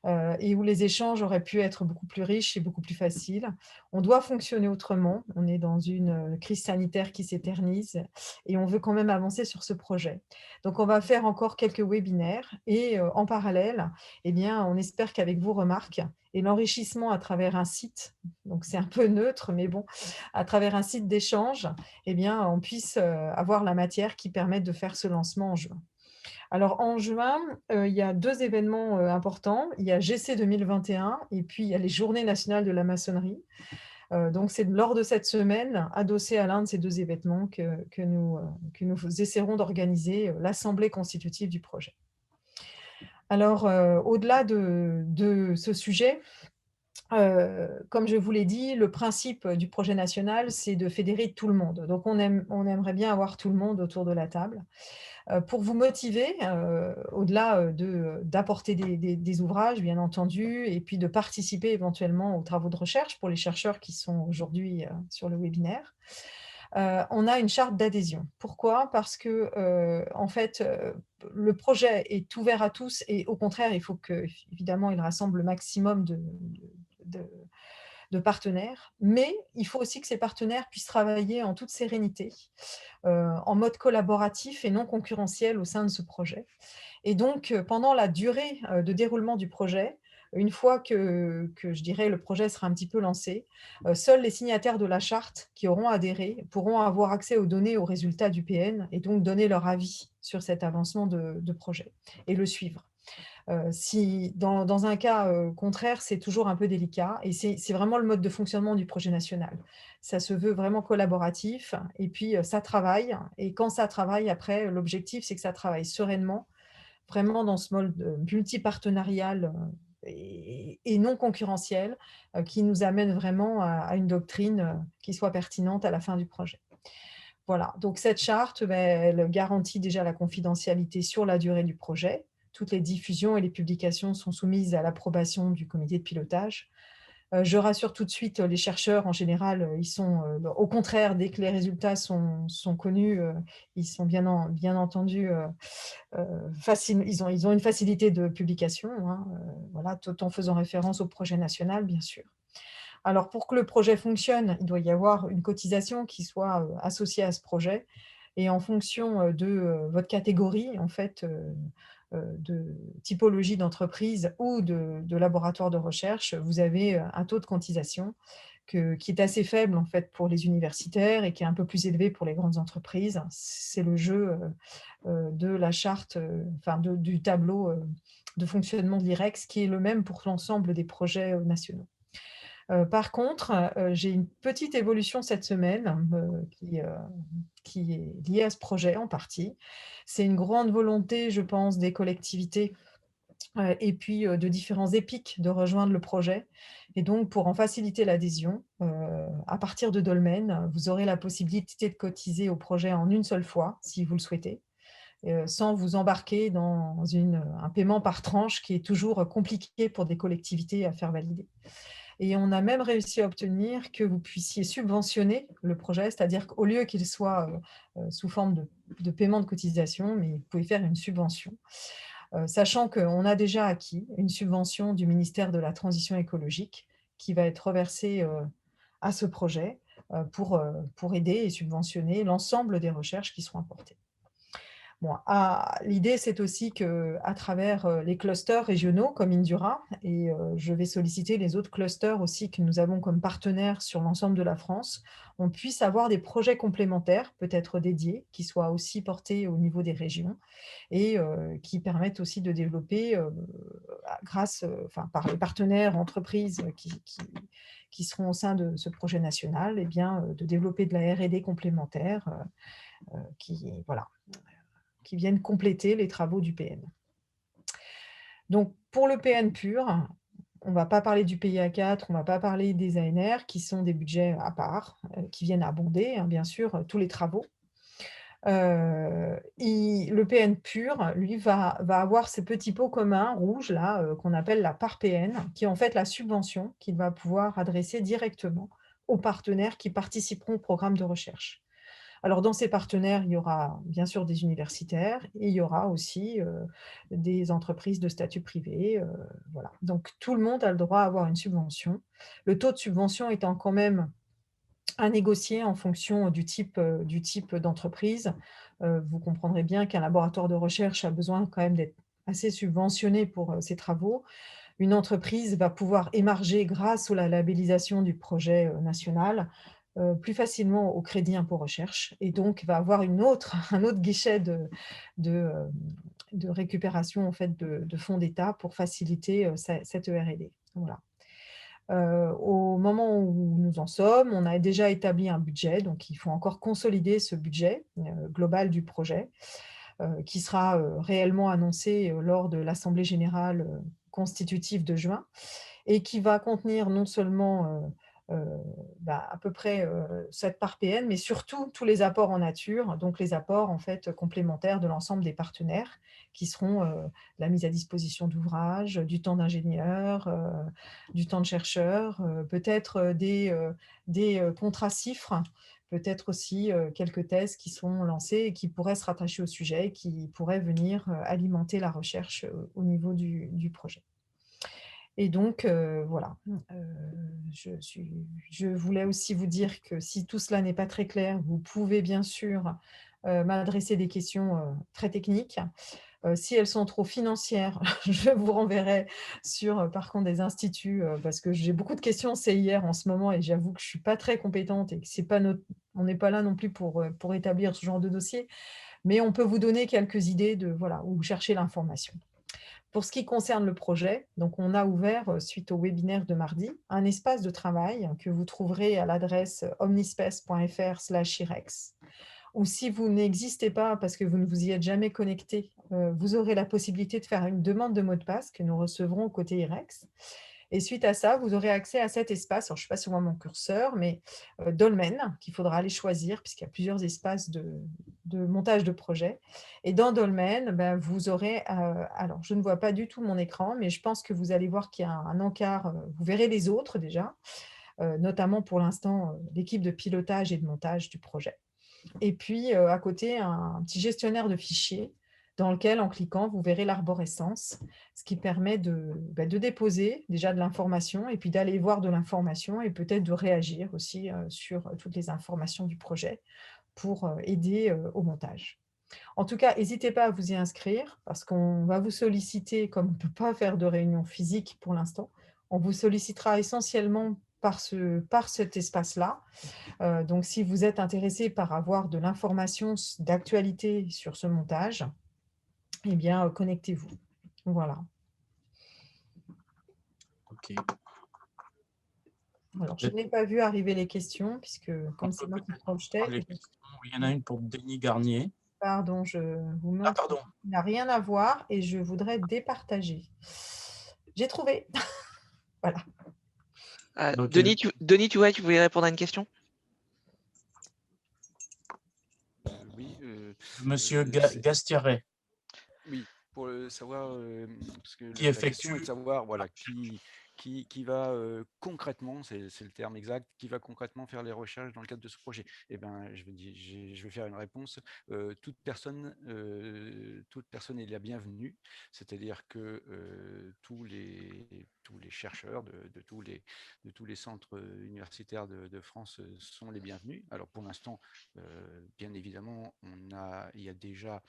et où les échanges auraient pu être beaucoup plus riches et beaucoup plus faciles. On doit fonctionner autrement. On est dans une crise sanitaire qui s'éternise et on veut quand même avancer sur ce projet. Donc, on va faire encore quelques webinaires et en parallèle, eh bien, on espère qu'avec vos remarques et l'enrichissement à travers un site, donc c'est un peu neutre, mais bon, à travers un site d'échange, eh bien, on puisse avoir la matière qui permette de faire ce lancement en juin. Alors en juin, il y a 2 événements importants. Il y a GC 2021 et puis il y a les Journées nationales de la maçonnerie. Donc c'est lors de cette semaine, adossé à l'un de ces 2 événements, que nous essaierons d'organiser l'assemblée constitutive du projet. Alors au-delà de ce sujet, comme je vous l'ai dit, le principe du projet national, c'est de fédérer tout le monde. Donc on aimerait bien avoir tout le monde autour de la table. Pour vous motiver, au-delà d'apporter des ouvrages, bien entendu, et puis de participer éventuellement aux travaux de recherche pour les chercheurs qui sont aujourd'hui sur le webinaire, on a une charte d'adhésion. Pourquoi? Parce que, en fait, le projet est ouvert à tous et au contraire, il faut qu'évidemment, il rassemble le maximum de partenaires, mais il faut aussi que ces partenaires puissent travailler en toute sérénité, en mode collaboratif et non concurrentiel au sein de ce projet. Et donc, pendant la durée de déroulement du projet, une fois que je dirais le projet sera un petit peu lancé, seuls les signataires de la charte qui auront adhéré pourront avoir accès aux données, aux résultats du PN et donc donner leur avis sur cet avancement de projet et le suivre. Si dans un cas contraire, c'est toujours un peu délicat et c'est vraiment le mode de fonctionnement du projet national. Ça se veut vraiment collaboratif et puis ça travaille. Et quand ça travaille, après, l'objectif, c'est que ça travaille sereinement, vraiment dans ce mode multipartenarial et non concurrentiel qui nous amène vraiment à une doctrine qui soit pertinente à la fin du projet. Voilà, donc cette charte, elle garantit déjà la confidentialité sur la durée du projet. Toutes les diffusions et les publications sont soumises à l'approbation du comité de pilotage. Je rassure tout de suite les chercheurs, en général, ils sont, au contraire, dès que les résultats sont connus, ils sont bien entendu faciles, ils ont une facilité de publication, hein, voilà, tout en faisant référence au projet national, bien sûr. Alors, pour que le projet fonctionne, il doit y avoir une cotisation qui soit associée à ce projet. Et en fonction de votre catégorie, en fait, de typologie d'entreprise ou de laboratoire de recherche, vous avez un taux de cotisation qui est assez faible en fait pour les universitaires et qui est un peu plus élevé pour les grandes entreprises. C'est le jeu de la charte, enfin du tableau de fonctionnement de l'IREX qui est le même pour l'ensemble des projets nationaux. Par contre, j'ai une petite évolution cette semaine qui est liée à ce projet en partie. C'est une grande volonté, je pense, des collectivités et puis de différents EPIC de rejoindre le projet. Et donc, pour en faciliter l'adhésion, à partir de Dolmen, vous aurez la possibilité de cotiser au projet en une seule fois, si vous le souhaitez, sans vous embarquer dans un paiement par tranche qui est toujours compliqué pour des collectivités à faire valider. Et on a même réussi à obtenir que vous puissiez subventionner le projet, c'est-à-dire qu'au lieu qu'il soit sous forme de paiement de cotisation, mais vous pouvez faire une subvention. Sachant qu'on a déjà acquis une subvention du ministère de la Transition écologique qui va être reversée à ce projet pour aider et subventionner l'ensemble des recherches qui seront apportées. Bon, l'idée, c'est aussi qu'à travers les clusters régionaux comme Indura, et je vais solliciter les autres clusters aussi que nous avons comme partenaires sur l'ensemble de la France, on puisse avoir des projets complémentaires, peut-être dédiés, qui soient aussi portés au niveau des régions et qui permettent aussi de développer, par les partenaires entreprises qui seront au sein de ce projet national, eh bien, de développer de la R&D complémentaire qui viennent compléter les travaux du PN. Donc, pour le PN pur, on ne va pas parler du PIA4, on ne va pas parler des ANR, qui sont des budgets à part, qui viennent abonder, hein, bien sûr, tous les travaux. Le PN pur, lui, va avoir ces petits pots communs rouges, là, qu'on appelle la part PN, qui est en fait la subvention qu'il va pouvoir adresser directement aux partenaires qui participeront au programme de recherche. Alors, dans ces partenaires, il y aura bien sûr des universitaires et il y aura aussi des entreprises de statut privé. Voilà. Donc, tout le monde a le droit à avoir une subvention. Le taux de subvention étant quand même à négocier en fonction du type d'entreprise. Vous comprendrez bien qu'un laboratoire de recherche a besoin quand même d'être assez subventionné pour ses travaux. Une entreprise va pouvoir émarger grâce à la labellisation du projet national plus facilement au crédit impôt recherche et donc va avoir un autre guichet de récupération en fait, de fonds d'État pour faciliter cette R&D. Voilà. Au moment où nous en sommes, on a déjà établi un budget, donc il faut encore consolider ce budget global du projet qui sera réellement annoncé lors de l'Assemblée générale constitutive de juin et qui va contenir non seulement à peu près cette part PN, mais surtout tous les apports en nature, donc les apports en fait complémentaires de l'ensemble des partenaires qui seront la mise à disposition d'ouvrages, du temps d'ingénieur, du temps de chercheur, peut-être des contrats CIFRE, peut-être aussi quelques thèses qui sont lancées et qui pourraient se rattacher au sujet, et qui pourraient venir alimenter la recherche au niveau du projet. Et donc, voilà, je voulais aussi vous dire que si tout cela n'est pas très clair, vous pouvez bien sûr m'adresser des questions très techniques. Si elles sont trop financières, je vous renverrai sur, par contre, des instituts, parce que j'ai beaucoup de questions CIR en ce moment et j'avoue que je ne suis pas très compétente et que c'est pas on n'est pas là non plus pour établir ce genre de dossier, mais on peut vous donner quelques idées de voilà, où chercher l'information. Pour ce qui concerne le projet, donc on a ouvert, suite au webinaire de mardi, un espace de travail que vous trouverez à l'adresse omnispace.fr/irex. Ou si vous n'existez pas parce que vous ne vous y êtes jamais connecté, vous aurez la possibilité de faire une demande de mot de passe que nous recevrons côté IREX. Et suite à ça, vous aurez accès à cet espace. Alors, je ne sais pas si on voit mon curseur, mais Dolmen, qu'il faudra aller choisir, puisqu'il y a plusieurs espaces de montage de projet. Et dans Dolmen, vous aurez… alors, je ne vois pas du tout mon écran, mais je pense que vous allez voir qu'il y a un encart. Vous verrez les autres déjà, notamment pour l'instant, l'équipe de pilotage et de montage du projet. Et puis, à côté, un petit gestionnaire de fichiers dans lequel, en cliquant, vous verrez l'arborescence, ce qui permet de déposer déjà de l'information et puis d'aller voir de l'information et peut-être de réagir aussi sur toutes les informations du projet pour aider au montage. En tout cas, n'hésitez pas à vous y inscrire parce qu'on va vous solliciter, comme on ne peut pas faire de réunion physique pour l'instant, on vous sollicitera essentiellement par cet espace-là. Donc, si vous êtes intéressé par avoir de l'information d'actualité sur ce montage, eh bien, connectez-vous. Voilà. OK. Alors, je n'ai pas vu arriver les questions, puisque comme c'est moi qui projetais… Il y en a une pour Denis Garnier. Pardon, je vous montre. Pardon. Il n'a rien à voir et je voudrais départager. J'ai trouvé. Voilà. Denis, tu vois, tu voulais répondre à une question? Oui. Monsieur Gastiaret. Oui, pour savoir, parce que Qui la effectue… question est de savoir voilà, qui qui va concrètement, c'est le terme exact, qui va concrètement faire les recherches dans le cadre de ce projet? Eh bien, je vais faire une réponse. Toute personne est la bienvenue, c'est-à-dire que tous les chercheurs de tous les centres universitaires de France sont les bienvenus. Alors pour l'instant, bien évidemment, il y a déjà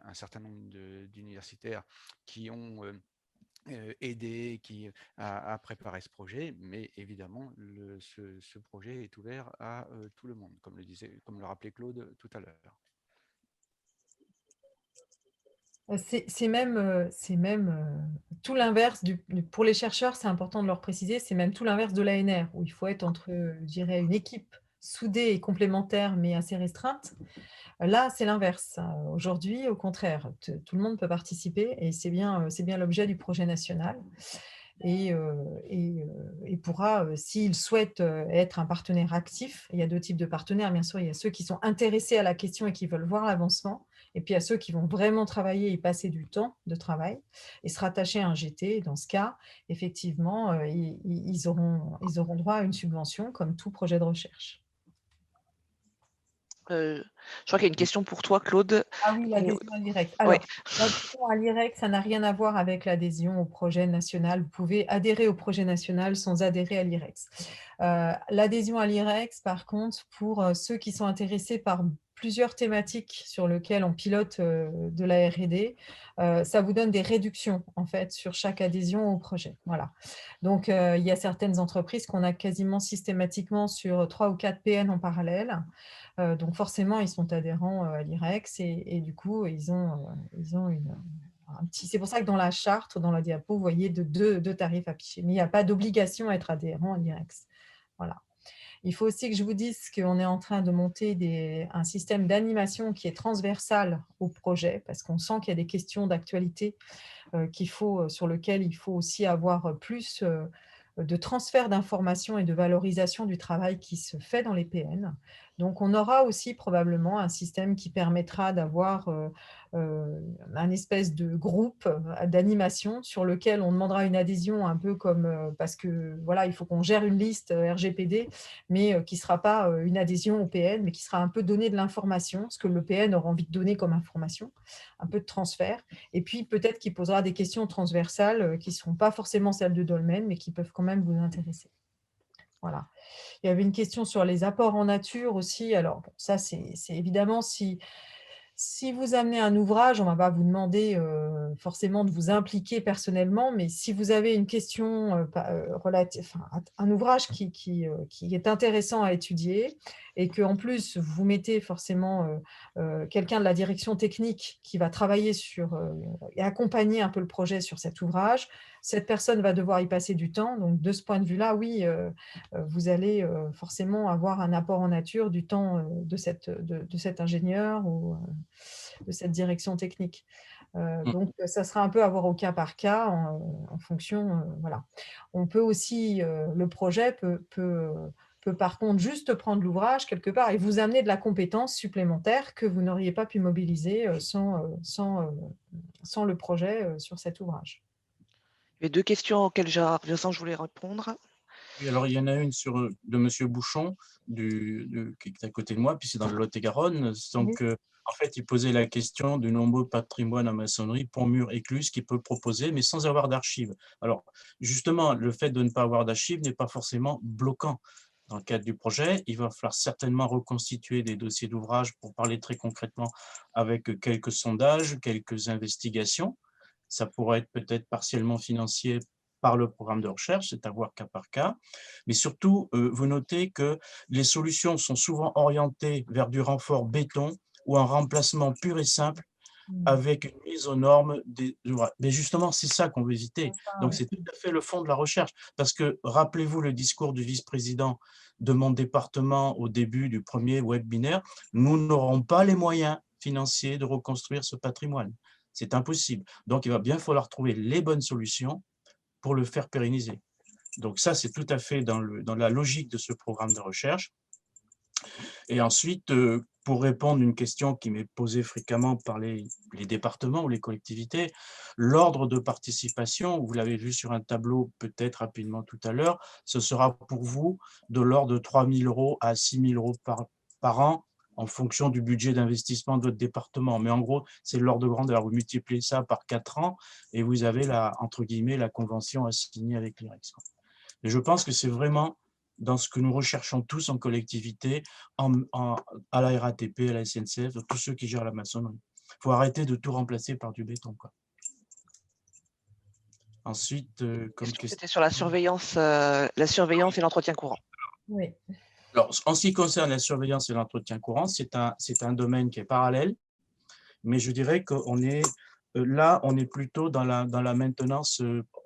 un certain nombre d'universitaires qui ont aidé à préparer ce projet, mais évidemment, ce projet est ouvert à tout le monde, comme le rappelait Claude tout à l'heure. C'est même tout l'inverse pour les chercheurs, c'est important de leur préciser, c'est même tout l'inverse de l'ANR, où il faut être entre, je dirais, une équipe soudée et complémentaire, mais assez restreinte. Là, c'est l'inverse. Aujourd'hui, au contraire, tout le monde peut participer et c'est bien l'objet du projet national. Et pourra, s'il souhaite être un partenaire actif, il y a 2 types de partenaires, bien sûr, il y a ceux qui sont intéressés à la question et qui veulent voir l'avancement, et puis il y a ceux qui vont vraiment travailler et passer du temps de travail et se rattacher à un GT. Dans ce cas, effectivement, ils auront droit à une subvention comme tout projet de recherche. Je crois qu'il y a une question pour toi, Claude. Ah oui, l'adhésion à l'IREX. Alors, Ouais. l'adhésion à l'IREX, ça n'a rien à voir avec l'adhésion au projet national. Vous pouvez adhérer au projet national sans adhérer à l'IREX. L'adhésion à l'IREX, par contre, pour ceux qui sont intéressés par plusieurs thématiques sur lesquelles on pilote de la R&D, ça vous donne des réductions, en fait, sur chaque adhésion au projet. Voilà. Donc, il y a certaines entreprises qu'on a quasiment systématiquement sur 3 ou 4 PN en parallèle. Donc forcément, ils sont adhérents à l'IREX et du coup, ils ont un petit… C'est pour ça que dans la charte, dans la diapo, vous voyez deux tarifs affichés. Mais il n'y a pas d'obligation à être adhérent à l'IREX. Voilà. Il faut aussi que je vous dise qu'on est en train de monter un système d'animation qui est transversal au projet, parce qu'on sent qu'il y a des questions d'actualité sur lesquelles il faut aussi avoir plus de transfert d'informations et de valorisation du travail qui se fait dans les PN. Donc, on aura aussi probablement un système qui permettra d'avoir un espèce de groupe d'animation sur lequel on demandera une adhésion un peu comme, parce que voilà, il faut qu'on gère une liste RGPD, mais qui ne sera pas une adhésion au PN, mais qui sera un peu donner de l'information, ce que le PN aura envie de donner comme information, un peu de transfert. Et puis, peut-être qu'il posera des questions transversales qui ne seront pas forcément celles de Dolmen, mais qui peuvent quand même vous intéresser. Voilà. Il y avait une question sur les apports en nature aussi. Alors, bon, ça, c'est évidemment si vous amenez un ouvrage, on ne va pas vous demander forcément de vous impliquer personnellement, mais si vous avez une question un ouvrage qui est intéressant à étudier et qu'en plus vous mettez forcément quelqu'un de la direction technique qui va travailler et accompagner un peu le projet sur cet ouvrage, cette personne va devoir y passer du temps. Donc de ce point de vue-là, oui, vous allez forcément avoir un apport en nature du temps de cet ingénieur ou de cette direction technique. Donc, ça sera un peu à voir au cas par cas en fonction. Voilà. On peut aussi, le projet peut par contre juste prendre l'ouvrage quelque part et vous amener de la compétence supplémentaire que vous n'auriez pas pu mobiliser sans le projet sur cet ouvrage. Il y a 2 questions auxquelles Gérard Vincent, je voulais répondre. Oui, alors il y en a une de Monsieur Bouchon, qui est à côté de moi, puis c'est dans le Lot-et-Garonne. Donc, en fait, il posait la question du nombreux patrimoine en maçonnerie, pont, mur, écluse, qu'il peut proposer, mais sans avoir d'archives. Alors, justement, le fait de ne pas avoir d'archives n'est pas forcément bloquant. Dans le cadre du projet, il va falloir certainement reconstituer des dossiers d'ouvrage pour parler très concrètement avec quelques sondages, quelques investigations. Ça pourrait être peut-être partiellement financier par le programme de recherche, c'est à voir cas par cas. Mais surtout, vous notez que les solutions sont souvent orientées vers du renfort béton ou un remplacement pur et simple avec une mise aux normes des ouvrages. Mais justement, c'est ça qu'on veut éviter. Donc, c'est tout à fait le fond de la recherche. Parce que, rappelez-vous le discours du vice-président de mon département au début du premier webinaire, nous n'aurons pas les moyens financiers de reconstruire ce patrimoine. C'est impossible. Donc, il va bien falloir trouver les bonnes solutions pour le faire pérenniser. Donc ça, c'est tout à fait dans la logique de ce programme de recherche. Et ensuite, pour répondre à une question qui m'est posée fréquemment par les départements ou les collectivités, l'ordre de participation, vous l'avez vu sur un tableau peut-être rapidement tout à l'heure, ce sera pour vous de l'ordre de 3 000 € à 6 000 € par an en fonction du budget d'investissement de votre département. Mais en gros, c'est l'ordre de grandeur. Vous multipliez ça par 4 ans et vous avez entre guillemets, la convention à signer avec l'IREX. Et je pense que c'est vraiment dans ce que nous recherchons tous en collectivité, à la RATP, à la SNCF, tous ceux qui gèrent la maçonnerie. Il faut arrêter de tout remplacer par du béton, quoi. Ensuite, comme question... C'était sur la surveillance et l'entretien courant. Oui. Alors, en ce qui concerne la surveillance et l'entretien courant, c'est un domaine qui est parallèle, mais je dirais qu'on est là, on est plutôt dans la maintenance.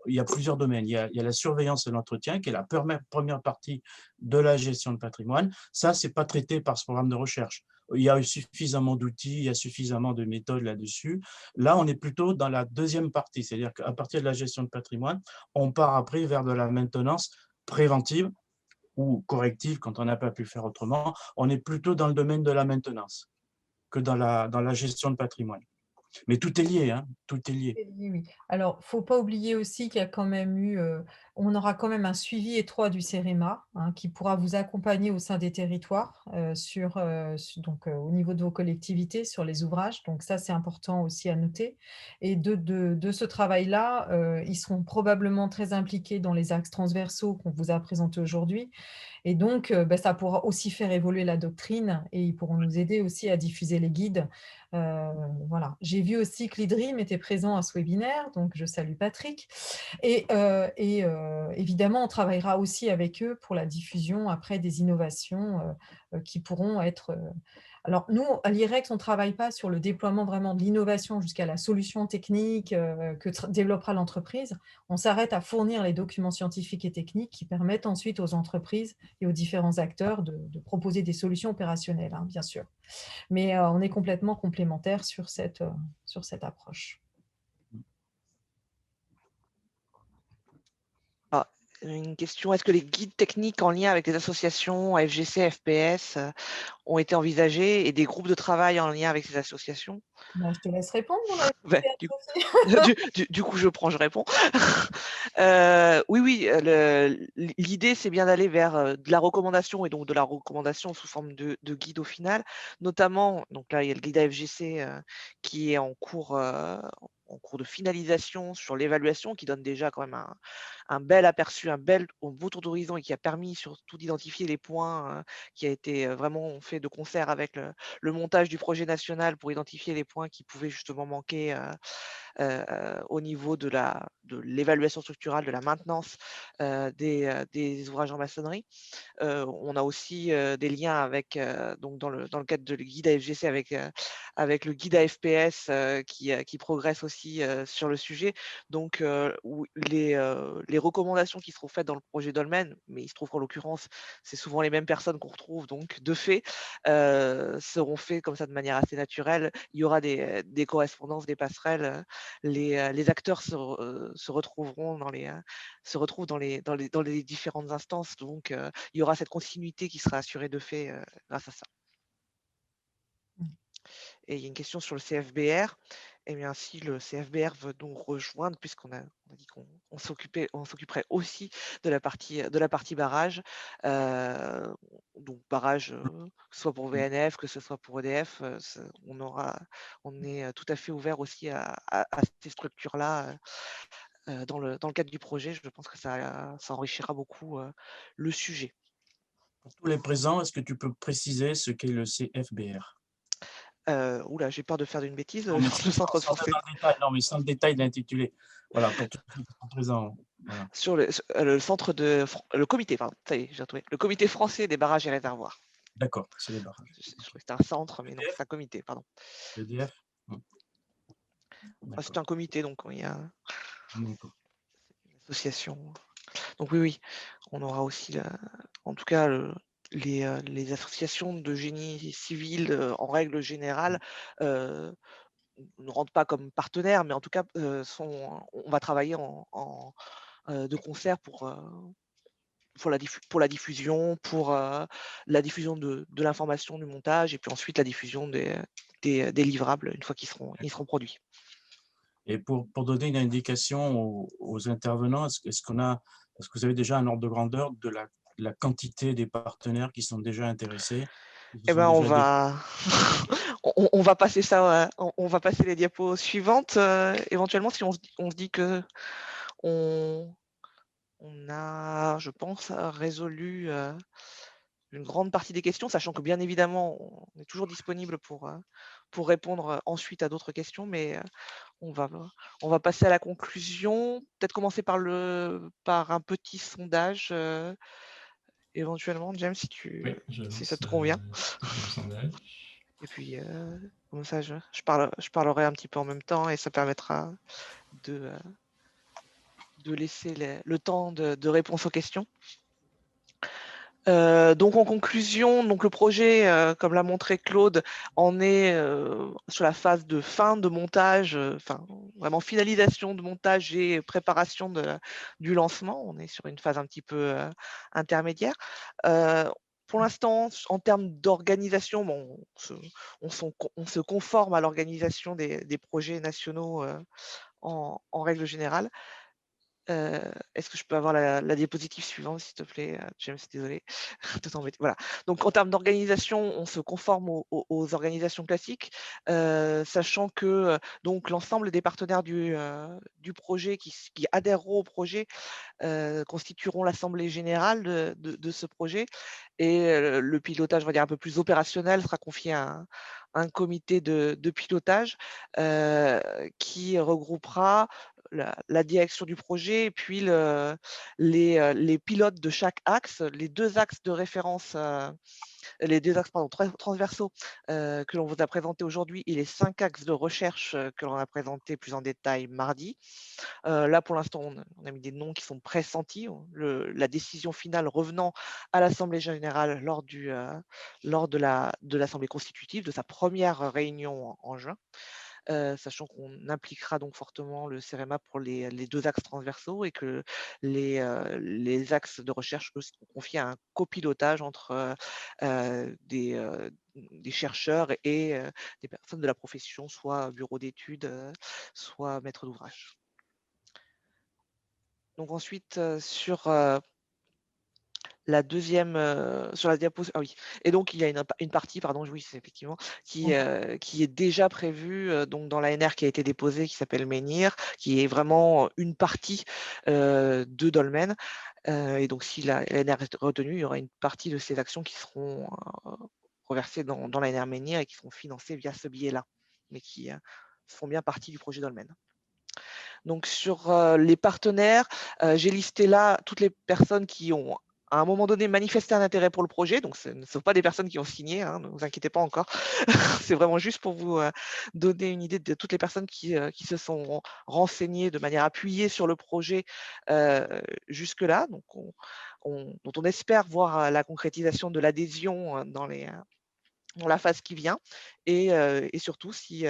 Il y a plusieurs domaines. Il y a la surveillance et l'entretien, qui est la première partie de la gestion de patrimoine. Ça, ce n'est pas traité par ce programme de recherche. Il y a eu suffisamment d'outils, il y a suffisamment de méthodes là-dessus. Là, on est plutôt dans la deuxième partie, c'est-à-dire qu'à partir de la gestion de patrimoine, on part après vers de la maintenance préventive ou corrective quand on n'a pas pu faire autrement. On est plutôt dans le domaine de la maintenance que dans la gestion de patrimoine. Mais tout est lié, hein, tout est lié. Oui. Alors, il ne faut pas oublier aussi qu'il y a quand même eu, on aura quand même un suivi étroit du CEREMA, hein, qui pourra vous accompagner au sein des territoires, au niveau de vos collectivités, sur les ouvrages. Donc ça, c'est important aussi à noter. Et de ce travail-là, ils seront probablement très impliqués dans les axes transversaux qu'on vous a présentés aujourd'hui. Et donc, ça pourra aussi faire évoluer la doctrine et ils pourront nous aider aussi à diffuser les guides. Voilà. J'ai vu aussi que l'IDRIM était présent à ce webinaire, donc je salue Patrick. Et évidemment, on travaillera aussi avec eux pour la diffusion après des innovations qui pourront être... Alors, nous, à l'IREX, on ne travaille pas sur le déploiement vraiment de l'innovation jusqu'à la solution technique que développera l'entreprise. On s'arrête à fournir les documents scientifiques et techniques qui permettent ensuite aux entreprises et aux différents acteurs de proposer des solutions opérationnelles, hein, bien sûr. Mais on est complètement complémentaires sur cette approche. Une question, est-ce que les guides techniques en lien avec les associations FGC, FPS ont été envisagés et des groupes de travail en lien avec ces associations? Je te laisse répondre. Du coup, je réponds. Oui, l'idée, c'est bien d'aller vers de la recommandation et donc de la recommandation sous forme de guide au final, notamment, donc là, il y a le guide AFGC qui est en cours de finalisation sur l'évaluation, qui donne déjà quand même un bel aperçu, un beau tour d'horizon et qui a permis surtout d'identifier les points qui a été vraiment fait de concert avec le montage du projet national pour identifier les points qui pouvaient justement manquer au niveau de l'évaluation structurale, de la maintenance des ouvrages en maçonnerie. On a aussi des liens avec, donc dans le cadre de le guide AFGC avec le guide AFPS qui progresse aussi sur le sujet. Donc, les recommandations qui seront faites dans le projet Dolmen, mais il se trouve qu'en l'occurrence, c'est souvent les mêmes personnes qu'on retrouve, donc de fait, seront faites comme ça de manière assez naturelle. Il y aura des correspondances, des passerelles. Les acteurs se retrouveront dans les différentes instances. Donc, il y aura cette continuité qui sera assurée de fait grâce à ça. Et il y a une question sur le CFBR. Eh bien, si le CFBR veut donc rejoindre, puisqu'on a dit qu'on s'occuperait aussi de la partie barrage, donc barrage, que ce soit pour VNF, que ce soit pour EDF, on est tout à fait ouvert aussi à ces structures-là. Dans le cadre du projet, je pense que ça enrichira beaucoup le sujet. Pour tous les présents, est-ce que tu peux préciser ce qu'est le CFBR? Oula, j'ai peur de faire une bêtise. Non, Le centre français. Non, mais sans le détail de l'intitulé. Voilà, pour tous les présents. Voilà. Sur le comité, pardon, ça y est, j'ai retrouvé. Le comité français des barrages et réservoirs. D'accord, c'est les barrages. Je crois que c'était un centre, mais non, c'est un comité, pardon. EDF. C'est un comité, donc il y a une association. Donc oui, on aura aussi, en tout cas, les associations de génie civil, en règle générale, ne rentrent pas comme partenaires, mais en tout cas, on va travailler de concert pour pour la diffusion, pour la diffusion de l'information, du montage, et puis ensuite la diffusion des livrables une fois qu'ils seront produits. Et pour donner une indication aux intervenants, est-ce que vous avez déjà un ordre de grandeur de la quantité des partenaires qui sont déjà intéressés? Eh ben, on va passer ça, on va passer les diapos suivantes. Éventuellement, si on se dit que on a, je pense, résolu une grande partie des questions, sachant que bien évidemment, on est toujours disponible pour répondre ensuite à d'autres questions, mais on va passer à la conclusion. Peut-être commencer par un petit sondage, éventuellement, James, Oui, si ça te convient. le sondage. Et puis, comme ça, je parlerai un petit peu en même temps et ça permettra de laisser le temps de réponse aux questions. Donc en conclusion, donc le projet, comme l'a montré Claude, en est sur la phase de fin de montage, vraiment finalisation de montage et préparation du lancement. On est sur une phase un petit peu intermédiaire. Pour l'instant, en termes d'organisation, bon, on se conforme à l'organisation des projets nationaux en règle générale. Est-ce que je peux avoir la diapositive suivante, s'il te plaît, James? Désolé de t'embêter. Voilà. Donc, en termes d'organisation, on se conforme aux organisations classiques, sachant que donc l'ensemble des partenaires du projet qui adhéreront au projet constitueront l'assemblée générale de ce projet, et le pilotage, on va dire, un peu plus opérationnel sera confié à un comité de pilotage qui regroupera la direction du projet et puis les pilotes de chaque axe, les deux axes de référence, les deux axes transversaux que l'on vous a présentés aujourd'hui, et les 5 axes de recherche que l'on a présentés plus en détail mardi. Là, pour l'instant, on a mis des noms qui sont pressentis, la décision finale revenant à l'Assemblée générale lors de l'Assemblée constitutive, de sa première réunion en juin. Sachant qu'on impliquera donc fortement le CEREMA pour les deux axes transversaux, et que les axes de recherche, eux, seront confiés à un copilotage entre des chercheurs et des personnes de la profession, soit bureau d'études, soit maître d'ouvrage. Donc ensuite, sur la deuxième, sur la diapositive, ah oui, et donc il y a une partie, pardon, oui, c'est effectivement, qui est déjà prévue donc dans l'ANR qui a été déposée, qui s'appelle Menhir, qui est vraiment une partie de Dolmen. Et donc si l'ANR est retenue, il y aura une partie de ces actions qui seront reversées dans l'ANR Menhir et qui seront financées via ce biais-là, mais qui font bien partie du projet Dolmen. Donc sur les partenaires, j'ai listé là toutes les personnes qui ont à un moment donné manifesté un intérêt pour le projet. Donc ce ne sont pas des personnes qui ont signé, hein, ne vous inquiétez pas encore. C'est vraiment juste pour vous donner une idée de toutes les personnes qui se sont renseignées de manière appuyée sur le projet jusque-là. Donc dont on espère voir la concrétisation de l'adhésion dans la phase qui vient, et surtout si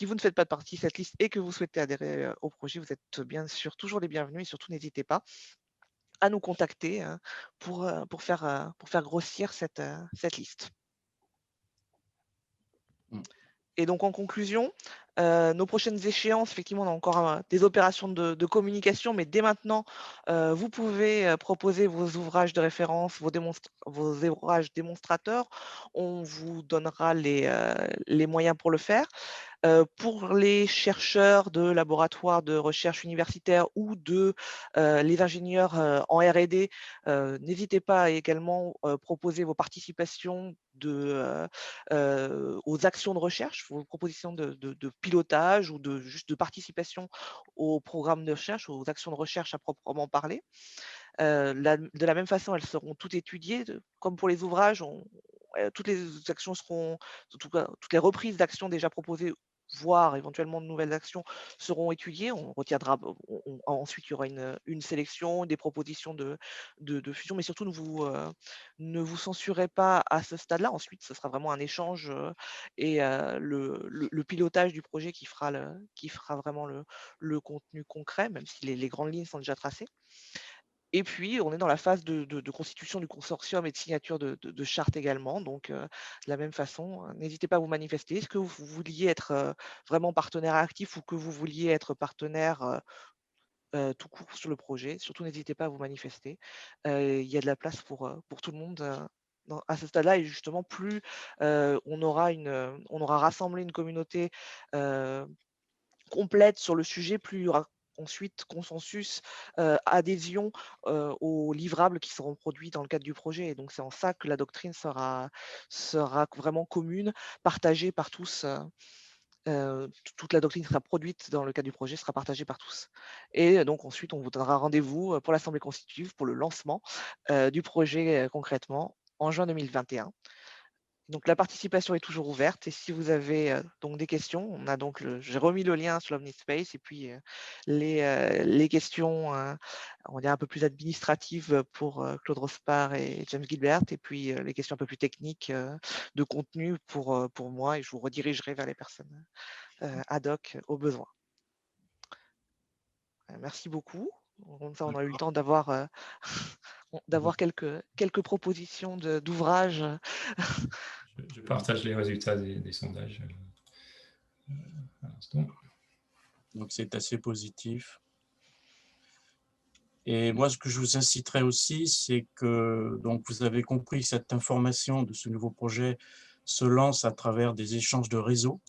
vous ne faites pas partie de cette liste et que vous souhaitez adhérer au projet, vous êtes bien sûr toujours les bienvenus, et surtout n'hésitez pas à nous contacter pour faire grossir cette liste. Et donc en conclusion, nos prochaines échéances, effectivement, on a encore des opérations de communication, mais dès maintenant, vous pouvez proposer vos ouvrages de référence, vos ouvrages démonstrateurs. On vous donnera les moyens pour le faire. Pour les chercheurs de laboratoires de recherche universitaire ou les ingénieurs en R&D, n'hésitez pas à également proposer vos participations aux actions de recherche, vos propositions de pilotage ou juste de participation au programme de recherche, aux actions de recherche à proprement parler. De la même façon, elles seront toutes étudiées, comme pour les ouvrages. Toutes les actions seront, en tout cas, toutes les reprises d'actions déjà proposées, voire éventuellement de nouvelles actions, seront étudiées. On retiendra, ensuite il y aura une sélection, des propositions de fusion, mais surtout ne vous censurez pas à ce stade-là. Ensuite, ce sera vraiment un échange et le pilotage du projet qui fera vraiment le contenu concret, même si les grandes lignes sont déjà tracées. Et puis, on est dans la phase de constitution du consortium et de signature de charte également. Donc, de la même façon, n'hésitez pas à vous manifester. Est-ce que vous vouliez être vraiment partenaire actif ou que vous vouliez être partenaire tout court sur le projet? Surtout, n'hésitez pas à vous manifester. Il y a de la place pour tout le monde à ce stade-là. Et justement, plus on aura rassemblé une communauté complète sur le sujet, plus il y aura ensuite consensus, adhésion aux livrables qui seront produits dans le cadre du projet. Et donc, c'est en ça que la doctrine sera vraiment commune, partagée par tous. Toute la doctrine qui sera produite dans le cadre du projet sera partagée par tous. Et donc, ensuite, on vous donnera rendez-vous pour l'Assemblée constitutive pour le lancement du projet concrètement en juin 2021. Donc, la participation est toujours ouverte et si vous avez donc des questions, on a donc j'ai remis le lien sur l'Omnispace et puis les questions, on va dire un peu plus administratives pour Claude Rospard et James Gilbert et puis les questions un peu plus techniques de contenu pour moi et je vous redirigerai vers les personnes ad hoc au besoin. Merci beaucoup. Comme ça, on a eu le temps d'avoir quelques propositions d'ouvrages. Je partage les résultats des sondages à l'instant. Donc, c'est assez positif. Et moi, ce que je vous inciterai aussi, c'est que donc, vous avez compris que cette information de ce nouveau projet se lance à travers des échanges de réseaux.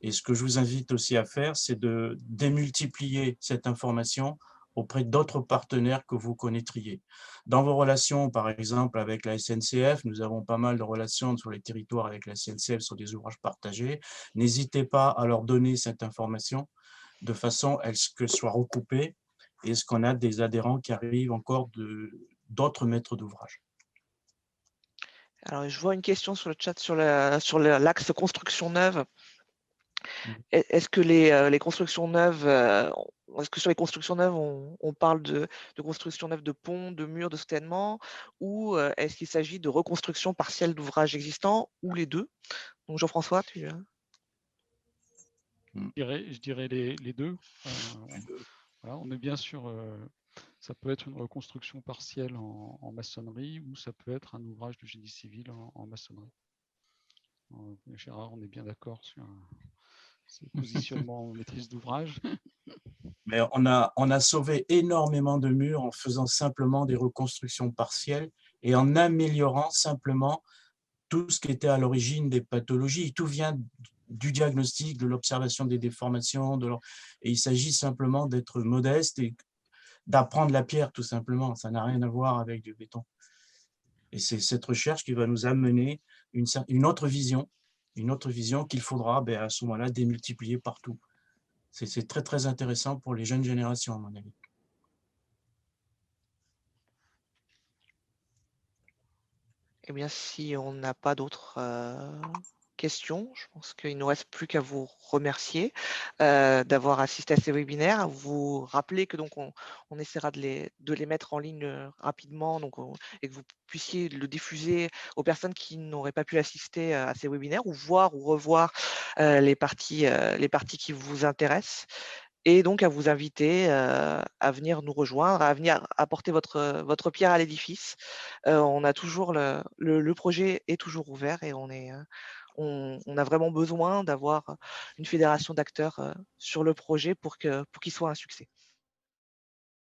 Et ce que je vous invite aussi à faire, c'est de démultiplier cette information auprès d'autres partenaires que vous connaîtriez. Dans vos relations, par exemple, avec la SNCF, nous avons pas mal de relations sur les territoires avec la SNCF sur des ouvrages partagés. N'hésitez pas à leur donner cette information de façon à ce qu'elle soit recoupée et est-ce qu'on a des adhérents qui arrivent encore d'autres maîtres d'ouvrage. Alors, je vois une question sur le chat sur l'axe construction neuve. Est-ce que les constructions neuves, est-ce que sur les constructions neuves, on parle de construction neuve de ponts, de murs, de soutènement, ou est-ce qu'il s'agit de reconstruction partielle d'ouvrages existants, ou les deux? Donc Jean-François, tu... Je dirais les deux. Voilà, on est bien sûr, ça peut être une reconstruction partielle en maçonnerie ou ça peut être un ouvrage de génie civil en maçonnerie. Gérard, on est bien d'accord sur ce positionnement en maîtrise d'ouvrage. Mais on a sauvé énormément de murs en faisant simplement des reconstructions partielles et en améliorant simplement tout ce qui était à l'origine des pathologies. Tout vient du diagnostic, de l'observation des déformations. Et il s'agit simplement d'être modeste et d'apprendre la pierre, tout simplement. Ça n'a rien à voir avec du béton. Et c'est cette recherche qui va nous amener une autre vision qu'il faudra à ce moment-là démultiplier partout. C'est très, très intéressant pour les jeunes générations, à mon avis. Eh bien, si on n'a pas d'autres questions, je pense qu'il ne nous reste plus qu'à vous remercier d'avoir assisté à ces webinaires, vous rappeler que donc on essaiera de les mettre en ligne rapidement et que vous puissiez le diffuser aux personnes qui n'auraient pas pu assister à ces webinaires ou voir ou revoir les parties qui vous intéressent. Et donc à vous inviter à venir nous rejoindre, à venir apporter votre pierre à l'édifice. On a toujours le projet est toujours ouvert et on a vraiment besoin d'avoir une fédération d'acteurs sur le projet pour qu'il soit un succès.